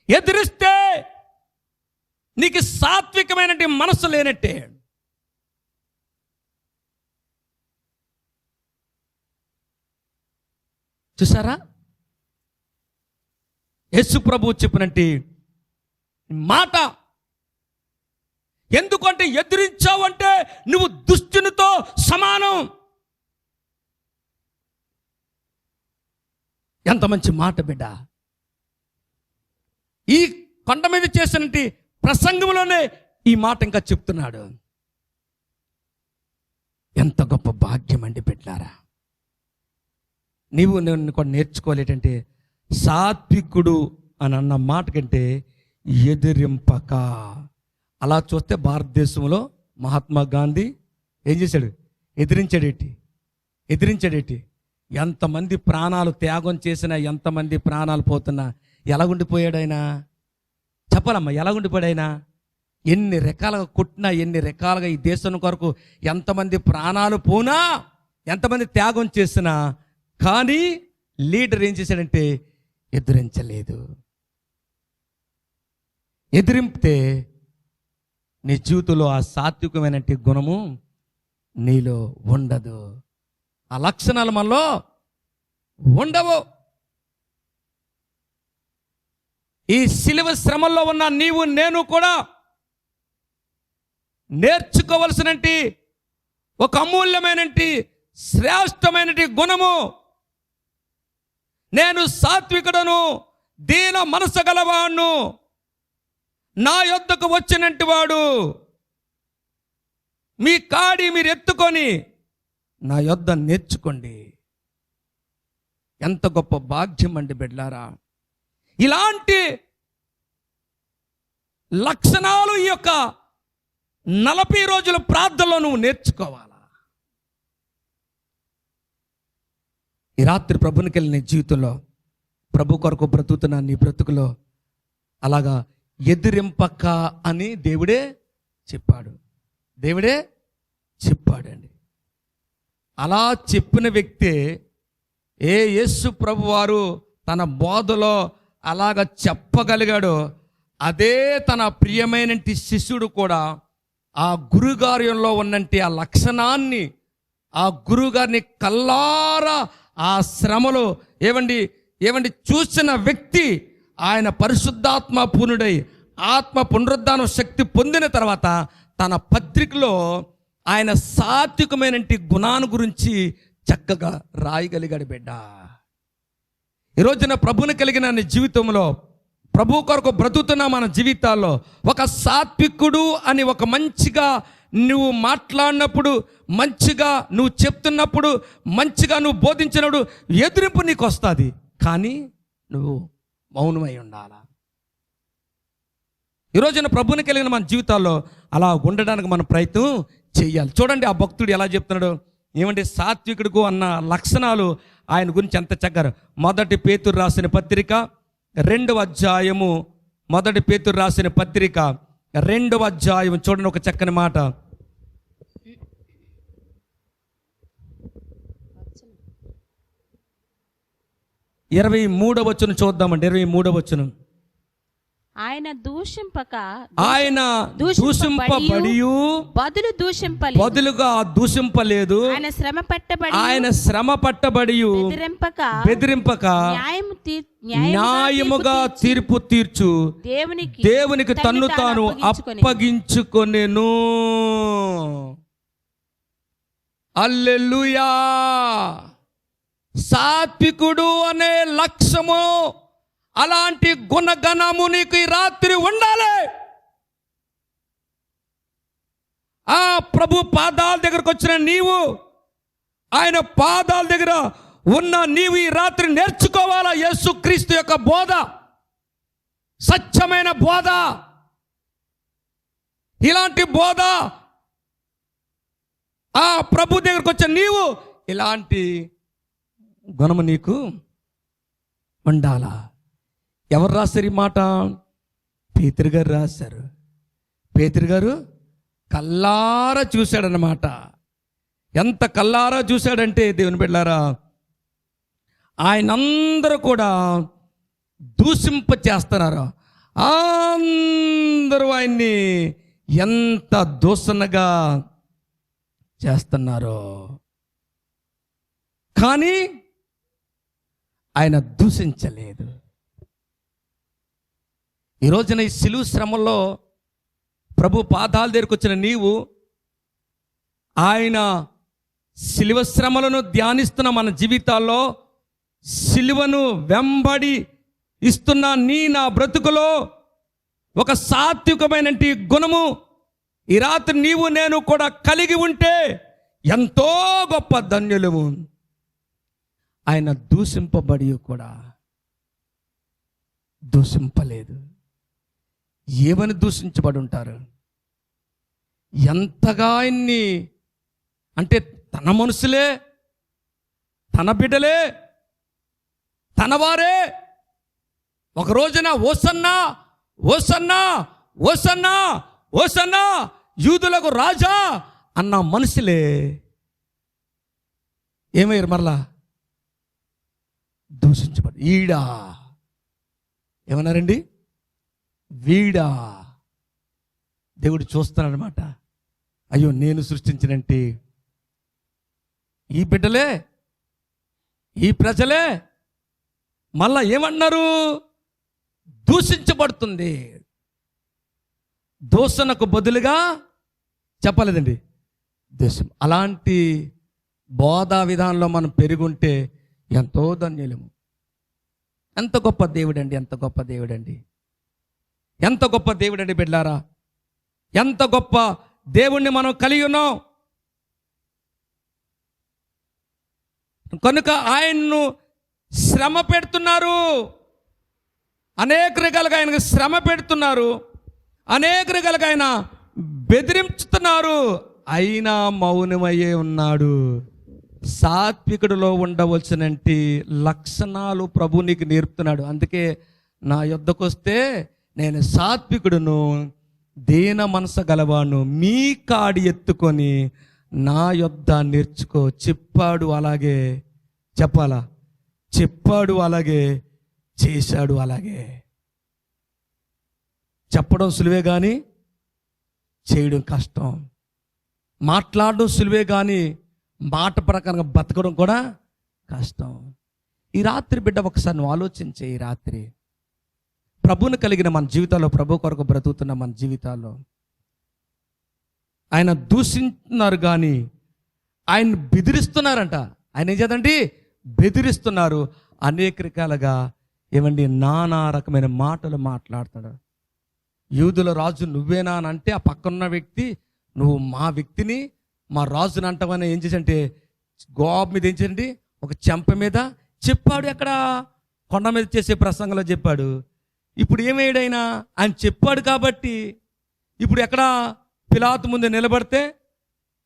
Speaker 2: ఎదిరిస్తే
Speaker 1: నీకు సాత్వికమైనటువంటి మనసు లేనట్టే. చూసారా, యేసు ప్రభువు చెప్పినట్టు మాట. ఎందుకంటే ఎదిరించావంటే నువ్వు దుష్టునితో సమానం. ఎంత మంచి మాట బిడ్డ. ఈ కొండ మీద చేసినట్టు ప్రసంగంలోనే ఈ మాట ఇంకా చెప్తున్నాడు. ఎంత గొప్ప భాగ్యం అండి బిడ్డలారా. నీవు నేను కూడా నేర్చుకోలేటంటే సాత్వికుడు అని అన్న మాట కంటే ఎదిరింపక. అలా చూస్తే భారతదేశంలో మహాత్మా గాంధీ ఏం చేశాడు? ఎదిరించాడేటి. ఎంతమంది ప్రాణాలు త్యాగం చేసినా, ఎంతమంది ప్రాణాలు పోతున్నా ఎలాగుండిపోయాడు ఆయన? చెప్పాలమ్మా, ఎలాగుండిపోయాడు ఆయన? ఎన్ని రకాలుగా కొట్టినా, ఎన్ని రకాలుగా ఈ దేశం కొరకు ఎంతమంది ప్రాణాలు పోనా, ఎంతమంది త్యాగం చేసినా, కానీ లీడర్ ఏం చేశాడంటే ఎదిరించలేదు. ఎదిరింపితే నీ జీవితంలో ఆ సాత్వికమైన గుణము నీలో ఉండదు. ఆ లక్షణాలు మనలో ఉండవు. ఈ సిలువ శ్రమల్లో ఉన్న నీవు నేను కూడా నేర్చుకోవలసినటి ఒక అమూల్యమైనటి శ్రేష్టమైనటి గుణము. నేను సాత్వికుడను, దీన మనసు గలవాడును, నా యొద్దకు వచ్చినట్టు వాడు మీ కాడి మీరు ఎత్తుకొని నా యొద్ద నేర్చుకోండి. ఎంత గొప్ప భాగ్యం అండి బిడ్డలారా. ఇలాంటి లక్షణాలు ఈ యొక్క 40 రోజుల ప్రార్థనలో నువ్వు నేర్చుకోవాలా. ఈ రాత్రి ప్రభునికి వెళ్ళిన జీవితంలో, ప్రభు కొరకు బ్రతుకుతున్న నీ బ్రతుకులో అలాగా ఎదిరింపక అని దేవుడే చెప్పాడండి. అలా చెప్పిన వ్యక్తే యేసు ప్రభు వారు తన బోధలో అలాగ చెప్పగలిగాడో అదే తన ప్రియమైన శిష్యుడు కూడా ఆ గురుగార్యంలో ఉన్నంటి ఆ లక్షణాన్ని, ఆ గురుగారిని కల్లారా ఆ శ్రమలో ఏమండి చూసిన వ్యక్తి ఆయన పరిశుద్ధాత్మ పూర్ణుడై ఆత్మ పునరుద్ధాన శక్తి పొందిన తర్వాత తన పత్రికలో ఆయన సాత్వికమైన గుణాన్ని గురించి చక్కగా రాయగలిగాడు బిడ్డ. ఈరోజున ప్రభుని కలిగిన నీ జీవితంలో, ప్రభు కొరకు బ్రతుకుతున్న మన జీవితాల్లో ఒక సాత్వికుడు అని ఒక మంచిగా నువ్వు మాట్లాడినప్పుడు, మంచిగా నువ్వు చెప్తున్నప్పుడు, మంచిగా నువ్వు బోధించినప్పుడు ఎదిరింపు నీకు వస్తుంది. కానీ నువ్వు మౌనమై ఉండాలా. ఈరోజున ప్రభుని కలిగిన మన జీవితాల్లో అలా ఉండడానికి మనం ప్రయత్నం చెయ్యాలి. చూడండి ఆ భక్తుడు ఎలా చెప్తున్నాడు. ఏమంటే సాత్వికుడుకు అన్న లక్షణాలు ఆయన గురించి ఎంత చక్కగా. 1 పేతురు రాసిన పత్రిక 2వ అధ్యాయము, 1 పేతురు రాసిన పత్రిక 2వ అధ్యాయం చూడండి ఒక చక్కని మాట. 23వ వచనం చూద్దామండి. 23వ వచనం.
Speaker 2: ఆయన దూషింపబడి బదులుగా దూషింపలేదు. ఆయన శ్రమ పట్టబడి బెదిరింపక న్యాయముగా తీర్పు తీర్చు దేవునికి తన్ను తాను అప్పగించుకొనెను. హల్లెలూయా. సాత్వికుడు అనే లక్ష్యము, అలాంటి గుణగణము నీకు ఈ రాత్రి ఉండాలి. ఆ ప్రభు పాదాల దగ్గరకు వచ్చిన నీవు, ఆయన పాదాల దగ్గర ఉన్న నీవు ఈ రాత్రి నేర్చుకోవాలా యేసుక్రీస్తు యొక్క బోధ, సత్యమైన బోధ. ఇలాంటి బోధ ఆ ప్రభు దగ్గరకు వచ్చిన నీవు ఇలాంటి గుణము నీకు ఉండాలా. ఎవరు రాశారు ఈ మాట? పేతురు గారు రాశారు. పేతురు గారు కల్లారా చూశాడన్నమాట. ఎంత కల్లారా చూశాడంటే దేవుని బిడ్డలారా, ఆయనందరూ కూడా దూషింప చేస్తున్నారు. అందరూ ఆయన్ని ఎంత దూషణగా చేస్తున్నారో, కానీ ఆయన దూషించలేదు. ఈ రోజున ఈ సిలువ శ్రమలో ప్రభు పాదాల దగ్గరికి వచ్చిన నీవు, ఆయన సిలువ శ్రమలను ధ్యానిస్తున్న మన జీవితాల్లో, సిలువను వెంబడి ఇస్తున్న నా బ్రతుకులో ఒక సాత్వికమైన గుణము ఈ రాత్రి నీవు నేను కూడా కలిగి ఉంటే ఎంతో గొప్ప ధన్యులము. ఆయన దూషింపబడి కూడా దూషింపలేదు. ఏమని దూషించబడి ఉంటారు? ఎంతగా ఆయన్ని, అంటే తన మనుషులే, తన బిడ్డలే, తన వారే ఒక రోజున ఓసన్నా ఓసన్నా ఓసన్నా ఓసన్నా యూదులకు రాజా అన్న మనుషులే ఏమయ్యారు? మరలా దూషించబడి ఈడా ఏమన్నారండి? వీడా. దేవుడు చూస్తున్నాడనమాట. అయ్యో, నేను సృష్టించినంటే ఈ బిడ్డలే, ఈ ప్రజలే మళ్ళా ఏమన్నారు? దూషించబడుతుంది. దూషణకు బదులుగా చెప్పలేదండి దేశం. అలాంటి బోధా విధానంలో మనం పెరుగుంటే ఎంతో ధన్యులము. ఎంత గొప్ప దేవుడండి, ఎంత గొప్ప దేవుడండి, ఎంత గొప్ప దేవుడండి బిడ్డారా. ఎంత గొప్ప దేవుణ్ణి మనం కలిగి ఉన్నాం. కనుక ఆయన్ను శ్రమ పెడుతున్నారు, అనేక రకాలుగా ఆయనకు శ్రమ పెడుతున్నారు, అనేక రకాలుగా ఆయన బెదిరించుతున్నారు. అయినా మౌనమయ్యే ఉన్నాడు. సాత్వికుడిలో ఉండవలసినంటి లక్షణాలు ప్రభు నీకు నేర్పుతున్నాడు. అందుకే నా యొద్దకు వస్తే నేను సాత్వికుడును, దీన మనసు గలవాను, మీ కాడి ఎత్తుకొని నా యొద్ద నేర్చుకో చెప్పాడు. అలాగే చెప్పాలా? చెప్పాడు, అలాగే చేశాడు. అలాగే చెప్పడం సులువే కానీ చేయడం కష్టం. మాట్లాడడం సులువే కానీ మాట ప్రకారంగా బతకడం కూడా కష్టం. ఈ రాత్రి బిడ్డ ఒకసారి నువ్వు ఆలోచించే. ఈ రాత్రి ప్రభువును కలిగిన మన జీవితాల్లో, ప్రభు కొరకు బ్రతుకుతున్న మన జీవితాల్లో ఆయన దూషిస్తున్నారు కానీ ఆయన బెదిరిస్తున్నారంట. ఆయన ఏం చేద్దండి? బెదిరిస్తున్నారు. అనేక రకాలుగా ఏమండి నానా రకమైన మాటలు మాట్లాడుతాడు. యూదుల రాజు నువ్వేనా అని అంటే ఆ పక్కనున్న వ్యక్తి, నువ్వు మా వ్యక్తిని మా రాజుని అంటావని ఏం చేసంటే గోబ్ మీద ఏం చేయండి, ఒక చెంప మీద చెప్పాడు. ఎక్కడ? కొండ మీద చేసే ప్రసంగంలో చెప్పాడు. ఇప్పుడు ఏమేడైనా ఆయన చెప్పాడు కాబట్టి ఇప్పుడు ఎక్కడ పిలాతు ముందు నిలబడితే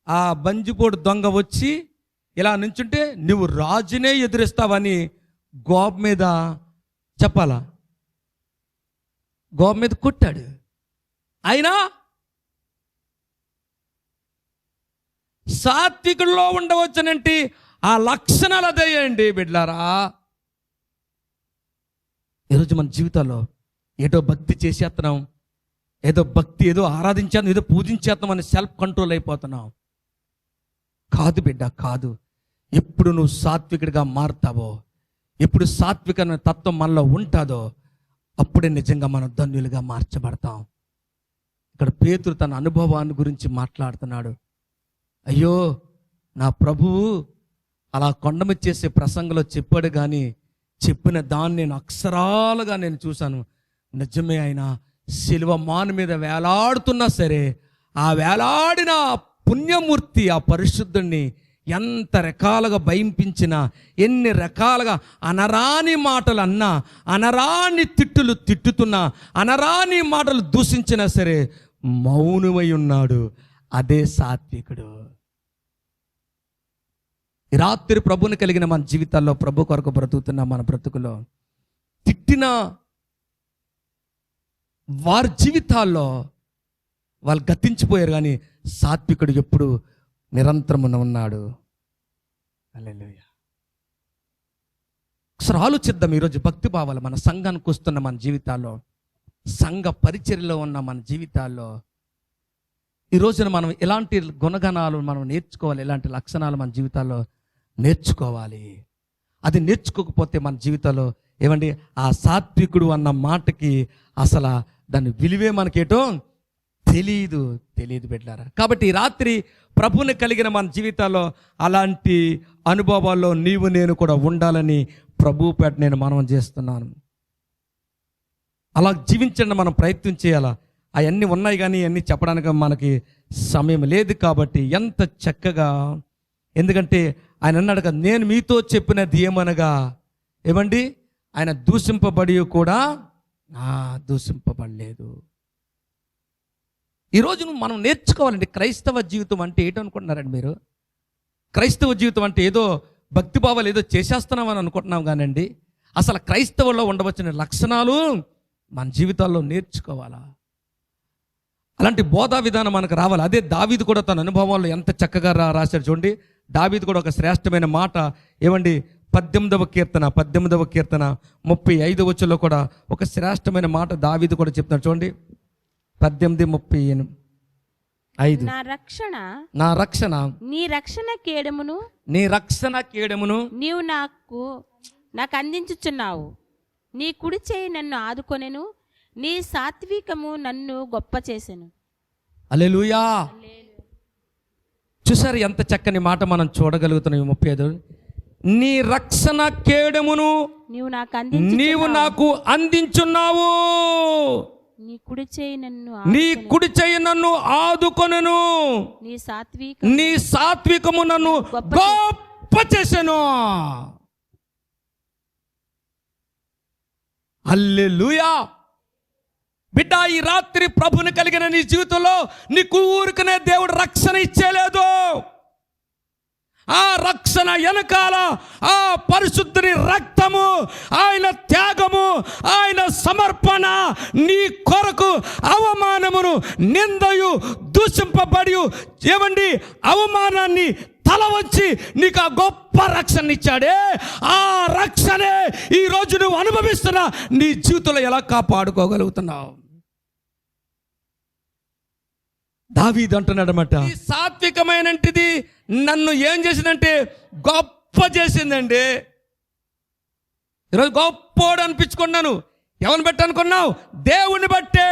Speaker 2: ఆ బంజిపోడు దొంగ వచ్చి ఇలా నుంచుంటే నువ్వు రాజునే ఎదురిస్తావని గోబ్ మీద చెప్పాలా? గోబ్ మీద కొట్టాడు. అయినా సాత్వికుల్లో ఉండవచ్చునంటే ఆ లక్షణాలు అదేయండి బిడ్లారా. ఈరోజు మన జీవితాల్లో ఏదో భక్తి చేసేస్తున్నాం, ఏదో భక్తి, ఏదో ఆరాధించేస్తున్నాం, ఏదో పూజించేస్తున్నాం అని సెల్ఫ్ కంట్రోల్ అయిపోతున్నాం. కాదు బిడ్డ, కాదు. ఎప్పుడు నువ్వు సాత్వికుడిగా మారుతావో, ఎప్పుడు సాత్వికమైన తత్వం మనలో ఉంటుందో అప్పుడే నిజంగా మనం ధన్యులుగా మార్చబడతాం. ఇక్కడ పేతురు తన అనుభవాన్ని గురించి మాట్లాడుతున్నాడు. అయ్యో, నా ప్రభువు అలా కొండ మీద చేసే ప్రసంగంలో చెప్పాడు కానీ చెప్పిన దాన్ని నేను అక్షరాలుగా నేను చూశాను. నిజమే, ఆయన శిలువ మాను మీద వేలాడుతున్నా సరే ఆ వేలాడిన పుణ్యమూర్తి, ఆ పరిశుద్ధుణ్ణి ఎంత రకాలుగా భయింపించినా, ఎన్ని రకాలుగా అనరాని మాటలు అన్నా, అనరాని తిట్టులు తిట్టుతున్నా, అనరాని మాటలు దూషించినా సరే మౌనమై ఉన్నాడు. అదే సాత్వికుడు. ఈ రాత్రి ప్రభుని కలిగిన మన జీవితాల్లో, ప్రభు కొరకు బ్రతుకుతున్న మన బ్రతుకులో తిట్టిన వారి జీవితాల్లో వాళ్ళు గతించిపోయారు కానీ సాత్వికుడు ఎప్పుడు నిరంతరమున ఉన్నాడు. హల్లెలూయా. ఒకసారి ఆలోచిద్దాం. ఈరోజు భక్తి భావాలు మన సంఘానికి వస్తున్న మన జీవితాల్లో సంఘ పరిచర్యలో ఉన్న మన జీవితాల్లో ఈ రోజున మనం ఎలాంటి గుణగణాలు మనం నేర్చుకోవాలి, ఎలాంటి లక్షణాలు మన జీవితాల్లో నేర్చుకోవాలి. అది నేర్చుకోకపోతే మన జీవితంలో ఏమండి ఆ సాత్వికుడు అన్న మాటకి అసలు దాని విలువే మనకేటో తెలియదు బిడ్డారా. కాబట్టి ఈ రాత్రి ప్రభువుని కలిగిన మన జీవితాల్లో అలాంటి అనుభవాల్లో నీవు నేను కూడా ఉండాలని ప్రభు పేట నేను మనవి చేస్తున్నాను. అలా జీవించండి, మనం ప్రయత్నం చేయాలా. అవన్నీ ఉన్నాయి కానీ అన్నీ చెప్పడానికి మనకి సమయం లేదు. కాబట్టి ఎంత చక్కగా, ఎందుకంటే ఆయన అన్నాడు కదా, నేను మీతో చెప్పినది ఏమనగా ఏమండి ఆయన దూషింపబడి కూడా దూషింపబడలేదు. ఈరోజు మనం నేర్చుకోవాలండి. క్రైస్తవ జీవితం అంటే ఏంటనుకుంటున్నారండి మీరు? క్రైస్తవ జీవితం అంటే ఏదో భక్తిభావాలు ఏదో చేసేస్తున్నామని అనుకుంటున్నాం కానండి, అసలు క్రైస్తవుల్లో ఉండవచ్చిన లక్షణాలు మన జీవితాల్లో నేర్చుకోవాలా. అలాంటి బోధా విధానం మనకు రావాలి. అదే దావీదు కూడా తన అనుభవాల్లో ఎంత చక్కగా రాశాడు చూడండి. దావీదు కూడా ఒక శ్రేష్టమైన మాట ఏమండి 18వ కీర్తన 35వ వచనంలో కూడా ఒక శ్రేష్టమైన మాట దావీదు కూడా చెప్తున్నాడు చూడండి. 18:35 నా రక్షణ
Speaker 3: నీ రక్షణ కేడమును నీవు నాకు అందించుచున్నావు. నీ కుడి చేయి నన్ను ఆదుకొనెను, నీ సాత్వికము నన్ను గొప్ప చేసెను.
Speaker 2: హల్లెలూయా. చూసారు ఎంత చక్కని మాట మనం చూడగలుగుతున్నాం. 35 నీ రక్షణ కేడమును నీవు నాకు అందించున్నావు,
Speaker 3: నీ కుడి
Speaker 2: చేయి నన్ను ఆదుకొనెను, నీ సాత్వికము నన్ను గొప్ప చేసెను. హల్లెలూయా. బిడ్డ, ఈ రాత్రి ప్రభుని కలిగిన నీ జీవితంలో నీకు ఊరికనే దేవుడు రక్షణ ఇచ్చేలేదు. ఆ రక్షణ వెనకాల ఆ పరిశుద్ధుని రక్తము, ఆయన త్యాగము, ఆయన సమర్పణ, నీ కొరకు అవమానమును, నిందయు, దూషింపబడి ఏమండి అవమానాన్ని తల వంచి నీకు ఆ గొప్ప రక్షణ ఇచ్చాడే. ఆ రక్షణే ఈరోజు నువ్వు అనుభవిస్తున్నా నీ జీవితంలో ఎలా కాపాడుకోగలుగుతున్నావు? దావీదు అంటున్నాడు అన్నమాట, ఈ సాత్వికమైనది నన్ను ఏం చేసిందంటే గొప్ప చేసిందండి. ఈరోజు గొప్పోడు అనిపించుకున్నాను. ఎవరిని బట్టి అనుకున్నావు? దేవుని బట్టే.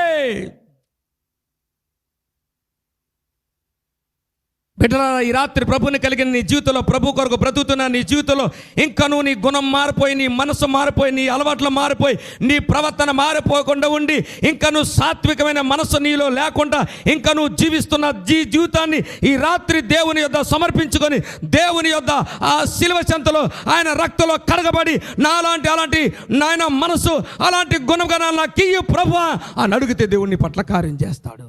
Speaker 2: బిడ్డలారా, ఈ రాత్రి ప్రభుని కలిగిన నీ జీవితంలో, ప్రభు కొరకు బ్రతుకుతున్న నీ జీవితంలో ఇంకా నువ్వు నీ గుణం మారిపోయి, నీ మనసు మారిపోయి, నీ అలవాట్లు మారిపోయి, నీ ప్రవర్తన మారిపోకుండా ఉండి ఇంకా నువ్వు సాత్వికమైన మనసు నీలో లేకుండా ఇంకా నువ్వు జీవిస్తున్న జీవితాన్ని ఈ రాత్రి దేవుని యొద్ద సమర్పించుకొని దేవుని యొద్ద ఆ శిలువ చెంతలో ఆయన రక్తంలో కడగబడి అలాంటి నాయన మనసు అలాంటి గుణగణాలు నాకు ఇయ్యి ప్రభువా అని అడిగితే దేవుని పట్ల కార్యం చేస్తాడు.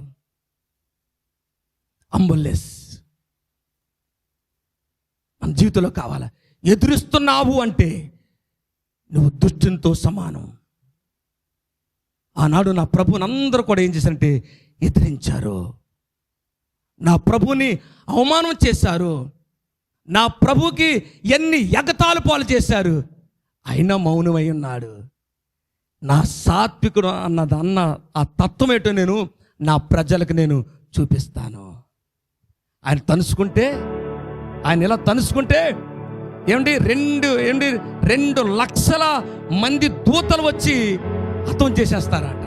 Speaker 2: అంబులెస్ మన జీవితంలో కావాలా. ఎదురిస్తున్నావు అంటే నువ్వు దుష్టునితో సమానం. ఆనాడు నా ప్రభుని అందరూ కూడా ఏం చేశారంటే ఎదిరించారు. నా ప్రభుని అవమానం చేశారు. నా ప్రభుకి ఎన్ని ఎగతాళి పాలు చేశారు. అయినా మౌనమై ఉన్నాడు. నా సాత్వికుడు అన్న ఆ తత్వం ఏంటో నేను నా ప్రజలకు నేను చూపిస్తాను. ఆయన తనుసుకుంటే, ఆయన ఇలా తనుసుకుంటే ఏమండి 2 లక్షల మంది దూతలు వచ్చి హతం చేసేస్తారట.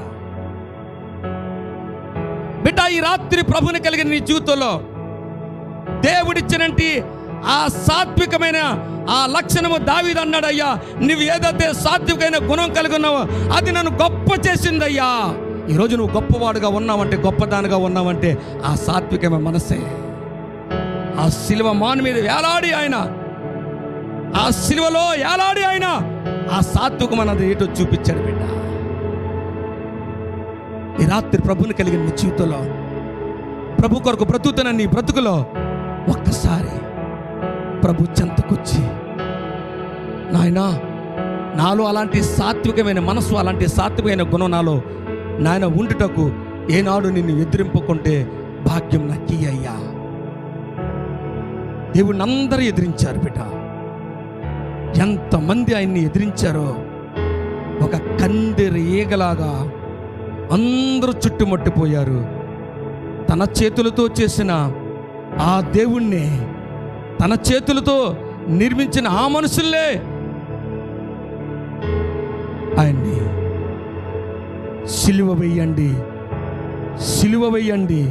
Speaker 2: బిడ్డ, ఈ రాత్రి ప్రభుని కలిగిన నీ జీవితంలో దేవుడిచ్చినట్టి ఆ సాత్వికమైన ఆ లక్షణము దావీదు అన్నాడు, అయ్యా నువ్వు ఏదైతే సాత్వికమైన గుణం కలిగి ఉన్నావో అది నన్ను గొప్ప చేసిందయ్యా. ఈరోజు నువ్వు గొప్పవాడుగా ఉన్నావంటే, గొప్పదానిగా ఉన్నావంటే ఆ సాత్వికమైన మనసే. ఆ శిలువ మాను మీద వేలాడి ఆయన, ఆ శిలువలో వేలాడి ఆయన ఆ సాత్వికం అన్నది ఏటో చూపించాడు. బిడ్డ, ఈ రాత్రి ప్రభుని కలిగిన నీ జీవితంలో, ప్రభు కొరకు బ్రతుకుతున్న నీ బ్రతుకులో ఒక్కసారి ప్రభు చెంతకొచ్చి, నాయనా నాలో అలాంటి సాత్వికమైన మనసు, అలాంటి సాత్వికమైన గుణం నాలో నాయన ఉండుటకు ఏనాడు నిన్ను ఎదిరింపుకుంటే భాగ్యం నాకు అయ్యా. దేవుణ్ణి అందరూ ఎదిరించారు బిడ్డ. ఎంతమంది ఆయన్ని ఎదిరించారో ఒక కందిరి ఈగలాగా అందరూ చుట్టుముట్టిపోయారు. తన చేతులతో చేసిన ఆ దేవుణ్ణి, తన చేతులతో నిర్మించిన ఆ మనుషుల్లే ఆయన్ని సిలువ వేయండి, సిలువ వేయండి,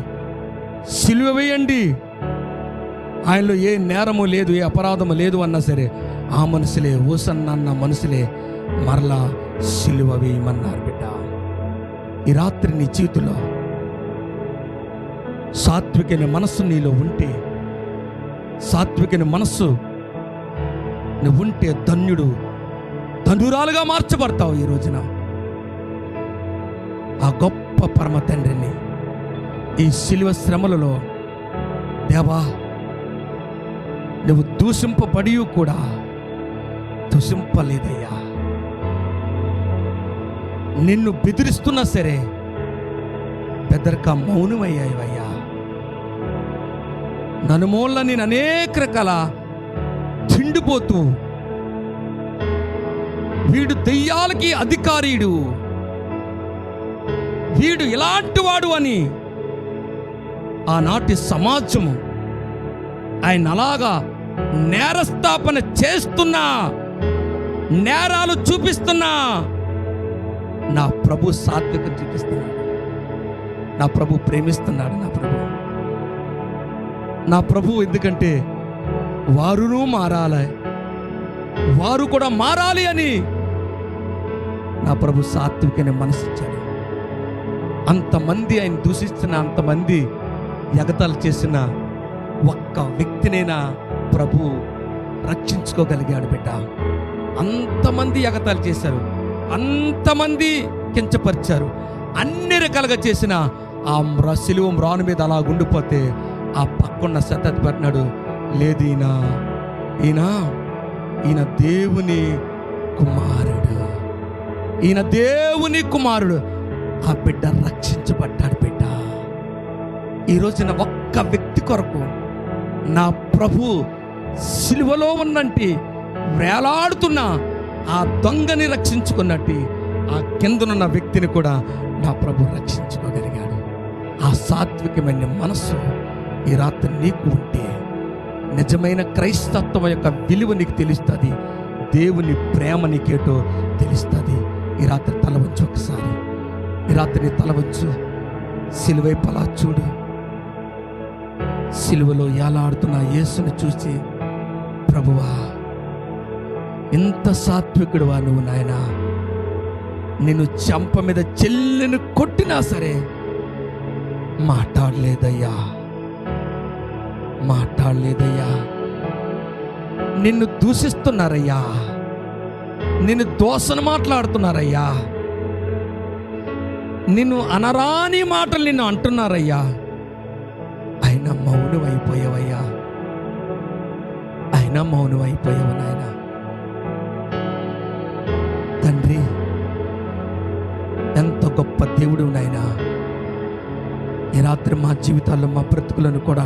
Speaker 2: సిలువ వేయండి, ఆయనలో ఏ నేరము లేదు, ఏ అపరాధము లేదు అన్నా సరే ఆ మనుషులే, ఓసన్న అన్న మనుషులే మరలా సిలువ వేయమన్నారు. బిడ్డ, ఈ రాత్రి నీ జీవితంలో సాత్వికమైన మనస్సు నీలో ఉంటే, సాత్వికమైన మనస్సు నువ్వు ఉంటే ధన్యుడు, ధన్యురాలుగా మార్చబడతావు. ఈ రోజున ఆ గొప్ప పరమ తండ్రిని ఈ శిలువ శ్రమలలో, దేవా నువ్వు దూషింపబడి కూడా దూషింపలేదయ్యా, నిన్ను బెదిరిస్తున్నా సరే బెదరక మౌనమయ్యావయ్యా. నలుమూల నేను అనేక రకాల తిండిపోతూ, వీడు దెయ్యాలకి అధికారీడు, వీడు ఇలాంటి వాడు అని ఆనాటి సమాజము ఆయన అలాగా నేరస్థాపన చేస్తున్నా, నేరాలు చూపిస్తున్నా, నా ప్రభు సాత్వికత చూపిస్తున్నాడు, నా ప్రభు ప్రేమిస్తున్నాడు. నా ప్రభు ఎందుకంటే వారును మారాలి, వారు కూడా మారాలి అని నా ప్రభు సాత్వికనే మనసిచ్చాడు. అంతమంది ఆయన దూషిస్తున్న, అంతమంది ఎగతాలు చేసిన ఒక్క వ్యక్తినైనా ప్రభు రక్షించుకోగలిగాడు. బిడ్డ, అంతమంది ఎగతాలు చేశారు, అంతమంది కించపరిచారు, అన్ని రకాలుగా చేసిన ఆ సిలువ మ్రాను మీద అలా ఉండిపోతే ఆ పక్కన్న సతత్ పట్టినాడు, లేదు ఈయన దేవుని కుమారుడు, ఈయన దేవుని కుమారుడు. ఆ బిడ్డ రక్షించబడ్డాడు. బిడ్డ, ఈ రోజున ఒక్క వ్యక్తి కొరకు నా ప్రభు సిలువలో ఉన్నంటి వేలాడుతున్న ఆ దొంగని రక్షించుకున్నట్టు ఆ కిందనున్న వ్యక్తిని కూడా నా ప్రభు రక్షించుకోగలిగాడు. ఆ సాత్వికమైన మనస్సు ఈ రాత్రి నీకు ఉంటే నిజమైన క్రైస్తత్వం యొక్క విలువ నీకు తెలుస్తుంది, దేవుని ప్రేమ నీకేటో తెలుస్తుంది. ఈ రాత్రి తల వంచు, ఒకసారి ఈ రాత్రి తల వంచు, సిలువైపు అలా చూడు. సిలువలో ఏలాడుతున్న యేసుని చూసి, ప్రభువా ఎంత సాత్వికుడువా నువ్వు నాయనా, నిన్ను చెంప మీద చెల్లెను కొట్టినా సరే మాట్లాడలేదయ్యా, మాట్లాడలేదయ్యా. నిన్ను దూషిస్తున్నారయ్యా, నిన్ను దోషను మాట్లాడుతున్నారయ్యా, నిన్ను అనరాని మాటలు నిన్ను అంటున్నారయ్యా, అయినా మౌనం అయిపోయావయ్యా, అయినా మౌనం అయిపోయావు నాయన. తండ్రి, ఎంత గొప్ప దేవుడు నాయనా. ఈ రాత్రి మా జీవితాల్లో, మా బ్రతుకులను కూడా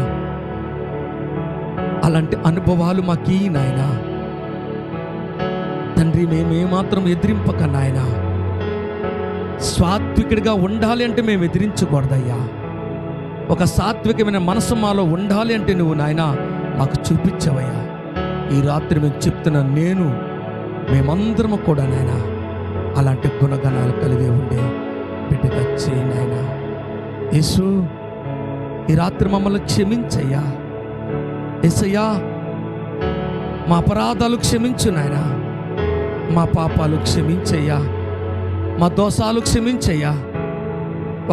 Speaker 2: అలాంటి అనుభవాలు మాకీ నాయన. తండ్రి, మేమేమాత్రం ఎదిరింపక నాయన, సాత్వికుడిగా ఉండాలి అంటే మేము ఎదిరించకూడదయ్యా. ఒక సాత్వికమైన మనసు మాలో ఉండాలి అంటే నువ్వు నాయన మాకు చూపించావయ్యా. ఈ రాత్రి మేము చెప్తున్నా, మేమందరము కూడా నాయన అలాంటి గుణగణాలు కలిగి ఉండే బిడ్డగా చేయి నాయన. యేసు, ఈ రాత్రి మమ్మల్ని క్షమించయ్యా. యేసయ్యా, మా అపరాధాలు క్షమించు నాయన, మా పాపాలు క్షమించయ్యా, మా దోషాలు క్షమించయ్యా.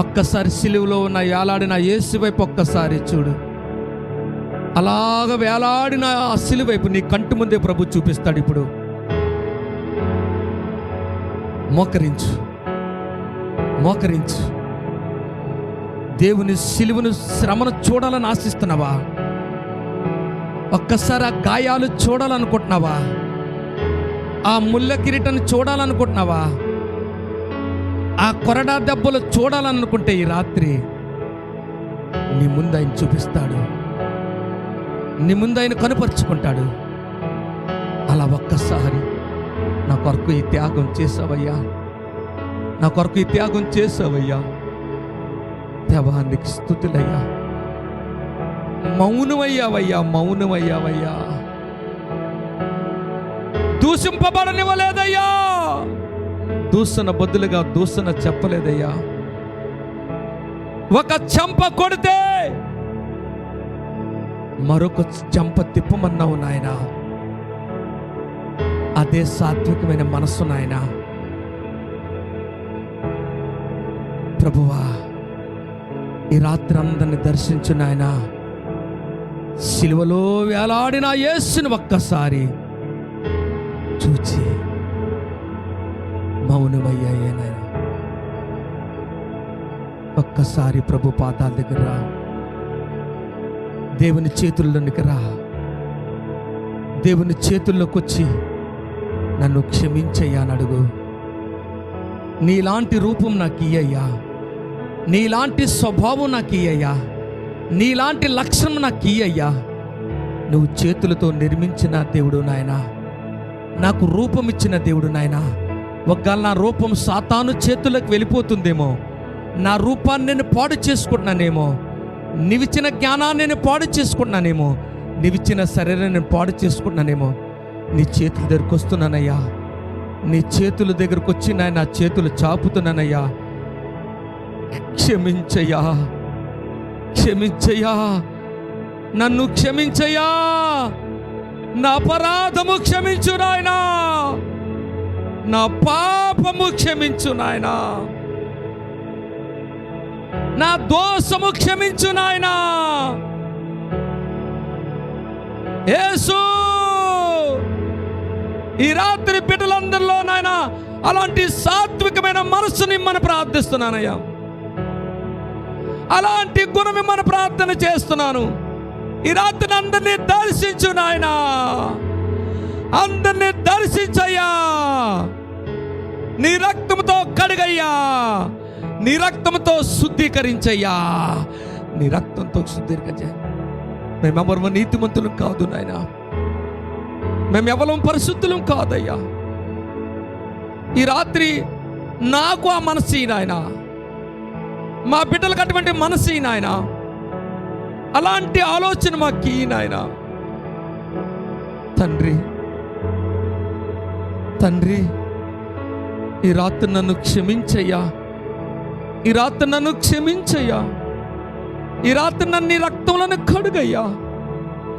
Speaker 2: ఒక్కసారి సిలువలో ఉన్న వేలాడిన యేసు వైపు ఒక్కసారి చూడు. అలాగ వేలాడిన ఆ సిలువ వైపు నీ కంటి ముందే ప్రభు చూపిస్తాడు. ఇప్పుడు మోకరించు, మోకరించు. దేవుని సిలువను, శ్రమను చూడాలని ఆశిస్తున్నావా? ఒక్కసారి ఆ గాయాలు చూడాలనుకుంటున్నావా? ఆ ముళ్ళ కిరీటాన్ని చూడాలనుకుంటున్నావా? ఆ కొరడా దెబ్బలు చూడాలనుకుంటే ఈ రాత్రి నీ ముందు ఆయన చూపిస్తాడు, నీ ముందు ఆయన కనుపరుచుకుంటాడు. అలా ఒక్కసారి నా కొరకు ఈ త్యాగం చేసావయ్యా,
Speaker 1: నా కొరకు ఈ త్యాగం చేసావయ్యా. దేవానికి స్తుతులయ్యా. మౌనమయ్యావయ్యా, మౌనమయ్యావయ్యా. దూషింపబడనివ్వలేదయ్యా. దూషణ బదులుగా దూషణ చెప్పలేదయ్యా. ఒక చెంప కొడితే మరొక చెంప తిప్పమన్నావు నాయన. అదే సాత్వికమైన మనస్సు నాయన. ప్రభువా, ఈ రాత్రి అందరిని దర్శించు నాయన. సిలువలో వేలాడిన యేసుని ఒక్కసారి చూచి మౌనమయ్యాయే నాయన. ఒక్కసారి ప్రభు పాదాల దగ్గర రా. దేవుని చేతుల్లోనికి రా. దేవుని చేతుల్లోకి వచ్చి నన్ను క్షమించయ్యా అని అడుగు. నీలాంటి రూపం నాకు ఇయ్యయ్యా, నీలాంటి స్వభావం నాకు ఇయ్యయ్యా, నీలాంటి లక్షణం నాకు ఇయ్యయ్యా. నువ్వు చేతులతో నిర్మించిన దేవుడు నాయన, నాకు రూపం ఇచ్చిన దేవుడు నాయన. ఒకవేళ నా రూపం సాతాను చేతులకు వెళ్ళిపోతుందేమో, నా రూపాన్ని నేను పాడు చేసుకుంటున్నానేమో, నీవిచ్చిన జ్ఞానాన్ని నేను పాడు చేసుకుంటున్నానేమో, నీవిచ్చిన శరీరాన్ని నేను పాడు చేసుకుంటున్నానేమో. నీ చేతుల దగ్గరకు వస్తున్నానయ్యా. నీ చేతుల దగ్గరకు వచ్చి నాయన నా చేతులు చాపుతున్నానయ్యా. క్షమించయ్యా, క్షమించయ్యా, నన్ను క్షమించయ్యా. నా అపరాధము క్షమించు నాయనా, నా పాపము క్షమించు నాయనా, నా దోషము క్షమించు నాయనా. యేసు, ఈ రాత్రి బిడ్డలందరిలో నాయన అలాంటి సాత్వికమైన మనస్సుని మనం ప్రార్థిస్తున్నానయ్యా. అలాంటి గుణం మన ప్రార్థన చేస్తున్నాను. ఈ రాత్రి అందరినీ దర్శించు నాయనా, అందరినీ దర్శించయ్యా. నీ రక్తంతో కడుగయ్యా, నీ రక్తంతో శుద్ధీకరించయ్యా, నీ రక్తంతో శుద్ధీకరించ. మేమెవరము నీతిమంతులం కాదు నాయన, మేమెవరం పరిశుద్ధులం కాదయ్యా. ఈ రాత్రి నాకు ఆ మనసు నాయన, మా బిడ్డలకు అటువంటి మనసు నాయన, అలాంటి ఆలోచన మాకు ఈ నాయన. తండ్రి, తండ్రి, ఈ రాత్రి నన్ను క్షమించయ్యా. ఈ రాత్రి నన్ను క్షమించయ్యా. ఈ రాత్రి నన్ను నీ రక్తంలోనే కడుగయ్యా.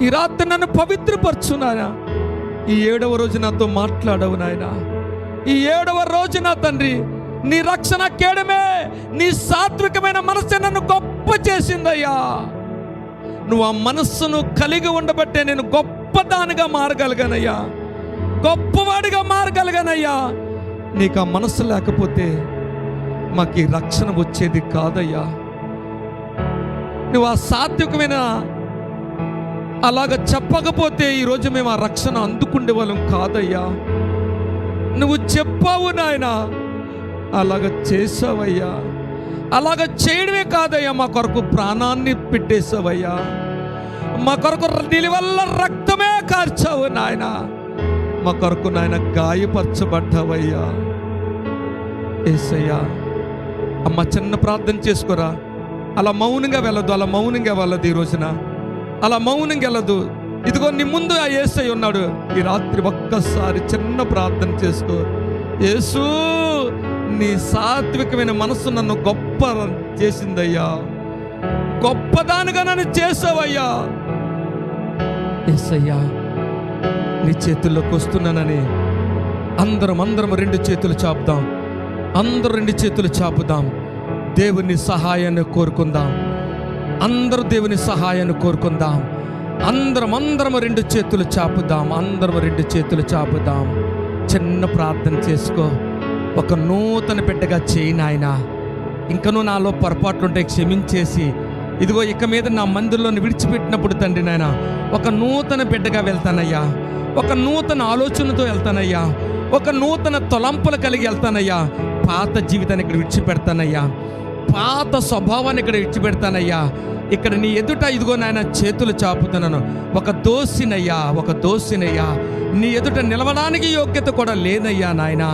Speaker 1: ఈ రాత్రి నన్ను పవిత్రపరచు నాయన. ఈ 7వ రోజు నాతో మాట్లాడవు నాయన. ఈ 7వ రోజు నా తండ్రి, నీ రక్షణ కేడమే, నీ సాత్వికమైన మనస్సు నన్ను గొప్ప చేసిందయ్యా. నువ్వు ఆ మనస్సును కలిగి ఉండబట్టే నేను గొప్పదానిగా మారగలిగానయ్యా, గొప్పవాడిగా మారగలిగానయ్యా. నీకు ఆ మనస్సు లేకపోతే మాకు ఈ రక్షణ వచ్చేది కాదయ్యా. నువ్వు ఆ సాత్వికమైన అలాగ చెప్పకపోతే ఈరోజు మేము ఆ రక్షణ అందుకుండే వాళ్ళం కాదయ్యా. నువ్వు చెప్పావు నాయన, అలాగ చేసావయ్యా. అలాగ చేయడమే కాదయ్యా, మా కొరకు ప్రాణాన్ని పెట్టేసావయ్యా. మా కొరకు నిలువల్ల రక్తమే కార్చావు నాయన. మా కొరకు నాయన గాయపరచబడ్డావయ్యా. యేసయ్యా, అమ్మ చిన్న ప్రార్థన చేసుకోరా. అలా మౌనంగా వెళ్ళదు, అలా మౌనంగా వెళ్ళదు. ఈ రోజున అలా మౌనంగా వెళ్ళదు. ఇదిగో నీ ముందు ఆ యేసయ్య ఉన్నాడు. ఈ రాత్రి ఒక్కసారి చిన్న ప్రార్థన చేసుకో. యేసు, నీ సాత్వికమైన మనసు నన్ను గొప్ప చేసిందయ్యా, గొప్పదానిగా నన్ను చేసావయ్యా. యేసయ్యా, నీ చేతుల్లోకి వస్తున్నానని అందరం 2 చేతులు చాపుదాం. అందరూ 2 చేతులు చాపుదాం. దేవుని సహాయాన్ని కోరుకుందాం. అందరూ దేవుని సహాయాన్ని కోరుకుందాం. అందరం 2 చేతులు చాపుదాం. అందరం 2 చేతులు చాపుదాం. చిన్న ప్రార్థన చేసుకో. ఒక నూతన బిడ్డగా చేయి నాయన. ఇంకనూ నాలో పొరపాట్లుంటే క్షమించేసి, ఇదిగో ఇక మీద నా మందిరంలో విడిచిపెట్టినప్పుడు తండ్రి నాయన, ఒక నూతన బిడ్డగా వెళ్తానయ్యా. ఒక నూతన ఆలోచనతో వెళ్తానయ్యా. ఒక నూతన తలంపులు కలిగి వెళ్తానయ్యా. పాత జీవితాన్ని ఇక్కడ విడిచిపెడతానయ్యా. పాత స్వభావాన్ని ఇక్కడ విడిచిపెడతానయ్యా. ఇక్కడ నీ ఎదుట ఇదిగో నాయన చేతులు చాపుతున్నాను. ఒక దోషినయ్యా నీ ఎదుట నిలవడానికి యోగ్యత కూడా లేనయ్యా నాయన.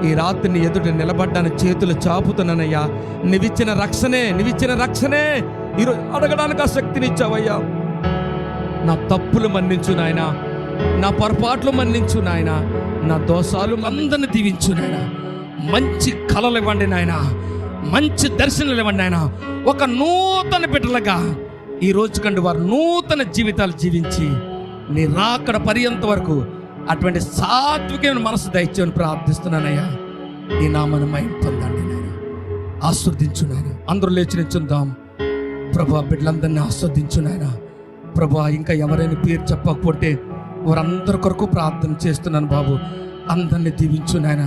Speaker 1: ఈ రాత్రి నీ ఎదుట నిలబడ్డాను, చేతులు చాపుతున్నానయ్యా. నీవిచ్చిన రక్షణే ఈరోజు అడగడానికి ఆ శక్తినిచ్చావయ్యా. నా తప్పులు మన్నించు నాయన, నా పొరపాట్లు మన్నించు నాయన, నా దోషాలు అందరిని దీవించు నాయన. మంచి కళలు ఇవ్వండి నాయన, మంచి దర్శనాలు ఇవ్వండి నాయన. ఒక నూతన బిడ్డలుగా ఈ రోజు కంటే వారు నూతన జీవితాలు జీవించి నీ రాకడ పర్యంత వరకు అటువంటి సాత్వికమైన మనసు దయచేయని ప్రార్థిస్తున్నానయ్యా. నీ నామను మహిమ పొందండి నాయన, ఆస్వాదించు నాయన. అందరూ లేచి నిల్చుందాం. ప్రభా, బిడ్డలందరినీ ఆస్వాదించు నాయన. ప్రభా, ఇంకా ఎవరైనా పేరు చెప్పకపోతే వారందరి కొరకు ప్రార్థన చేస్తున్నాను బాబు. అందరినీ దీవించు నాయన.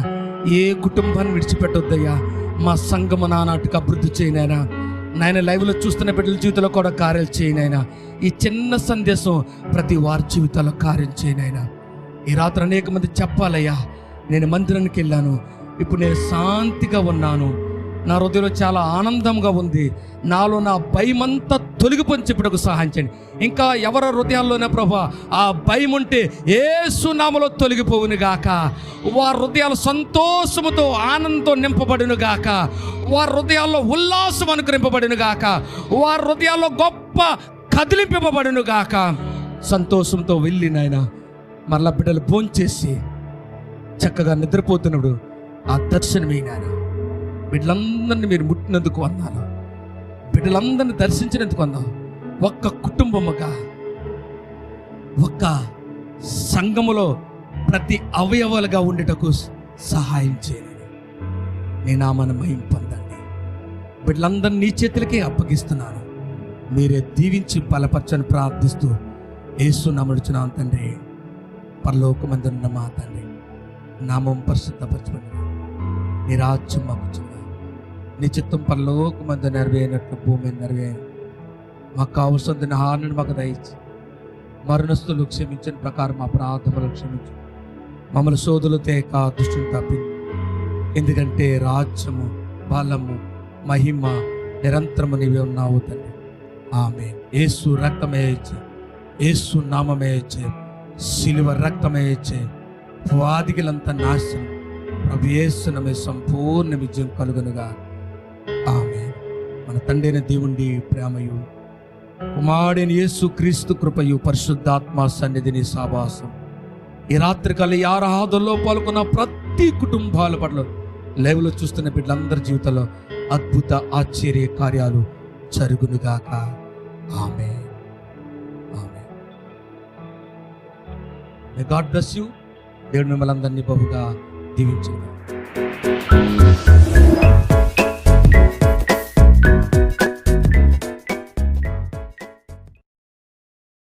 Speaker 1: ఏ కుటుంబాన్ని విడిచిపెట్టొద్దయ్యా. మా సంఘము నానాటికి అభివృద్ధి చేయనైనా నాయన. లైవ్లో చూస్తున్న బిడ్డల జీవితంలో కూడా కార్యాలు చేయనైనా. ఈ చిన్న సందేశం ప్రతి వారి జీవితాల్లో కార్యం చేయనైనా. ఈ రాత్రి అనేక మంది చెప్పాలయ్యా, నేను మందిరానికి వెళ్ళాను, ఇప్పుడు నేను శాంతిగా ఉన్నాను, నా హృదయంలో చాలా ఆనందంగా ఉంది, నాలో నా భయమంతా తొలగిపోని చెప్పుటకు సహాయం చేయండి. ఇంకా ఎవరి హృదయాల్లోనే ప్రభా ఆ భయం ఉంటే యేసు నామములో తొలగిపోవును గాక. వారి హృదయాలు సంతోషముతో ఆనందంతో నింపబడును గాక. వారి హృదయాల్లో ఉల్లాసం అనుగ్రహింపబడును గాక. వారి హృదయాల్లో గొప్ప కదిలింపబడును గాక. సంతోషంతో వెళ్ళి నాయన మరలా బిడ్డలు భోంచేసి చక్కగా నిద్రపోతున్నప్పుడు ఆ దర్శనమే నాయన. బిడ్డలందరినీ మీరు ముట్టినందుకు వందాలు, బిడ్డలందరినీ దర్శించినందుకు వందాలు. ఒక్క కుటుంబముగా, ఒక్క సంఘములో ప్రతి అవయవాలుగా ఉండేటకు సహాయం చేయండి. నీ నామను మహిమ పొందండి. బిడ్డలందరినీ నీ చేతులకే అప్పగిస్తున్నాను. మీరే దీవించి బలపరచని ప్రార్థిస్తూ యేసు నామమున తండ్రి. పరలోకమందున్న మా తండ్రి, నామం పరిశుద్ధపరచబడి నీ రాజ్యం మాకు చిన్న, నీ చిత్తం పరలోకమందు నెరవేరినట్లు భూమి నెరవేరు. మాకు కావలసిన ఆహారాన్ని మాకు దయచి, మరణస్తులు క్షమించిన ప్రకారం మా ప్రార్థనలు క్షమించు. మమ్మల్ని శోధులు తేక దుష్టుని తప్పి, ఎందుకంటే రాజ్యము, బలము, మహిమ నిరంతరము నీవే ఉన్నావు తండ్రి. ఆమేన్. యేసు రక్తమే ఇచ్చే, యేసు నామమే ఇచ్చే, శిలువ రక్తమే ఇచ్చే, వాదికలంతా నాశనం. ప్రభు యేసు నామమున సంపూర్ణ విజయం కలుగునుగా. ఆమేన్. మన తండ్రి అయిన దేవుని ప్రేమయు, కుమారుడైన యేసు క్రీస్తు కృపయు, పరిశుద్ధాత్మ సన్నిధిని సావాసం ఈ రాత్రికాల ఈ ఆరాధనలో పాల్గొన్న ప్రతి కుటుంబాల పట్ల, లైవ్లో చూస్తున్న బిడ్డలందరి జీవితంలో అద్భుత ఆశ్చర్య కార్యాలు జరుగునుగాక. ఆమేన్. ఆమేన్. May God bless you. దేవుడు మిమ్మల్ని అందరినీ బహుగా దీవించును.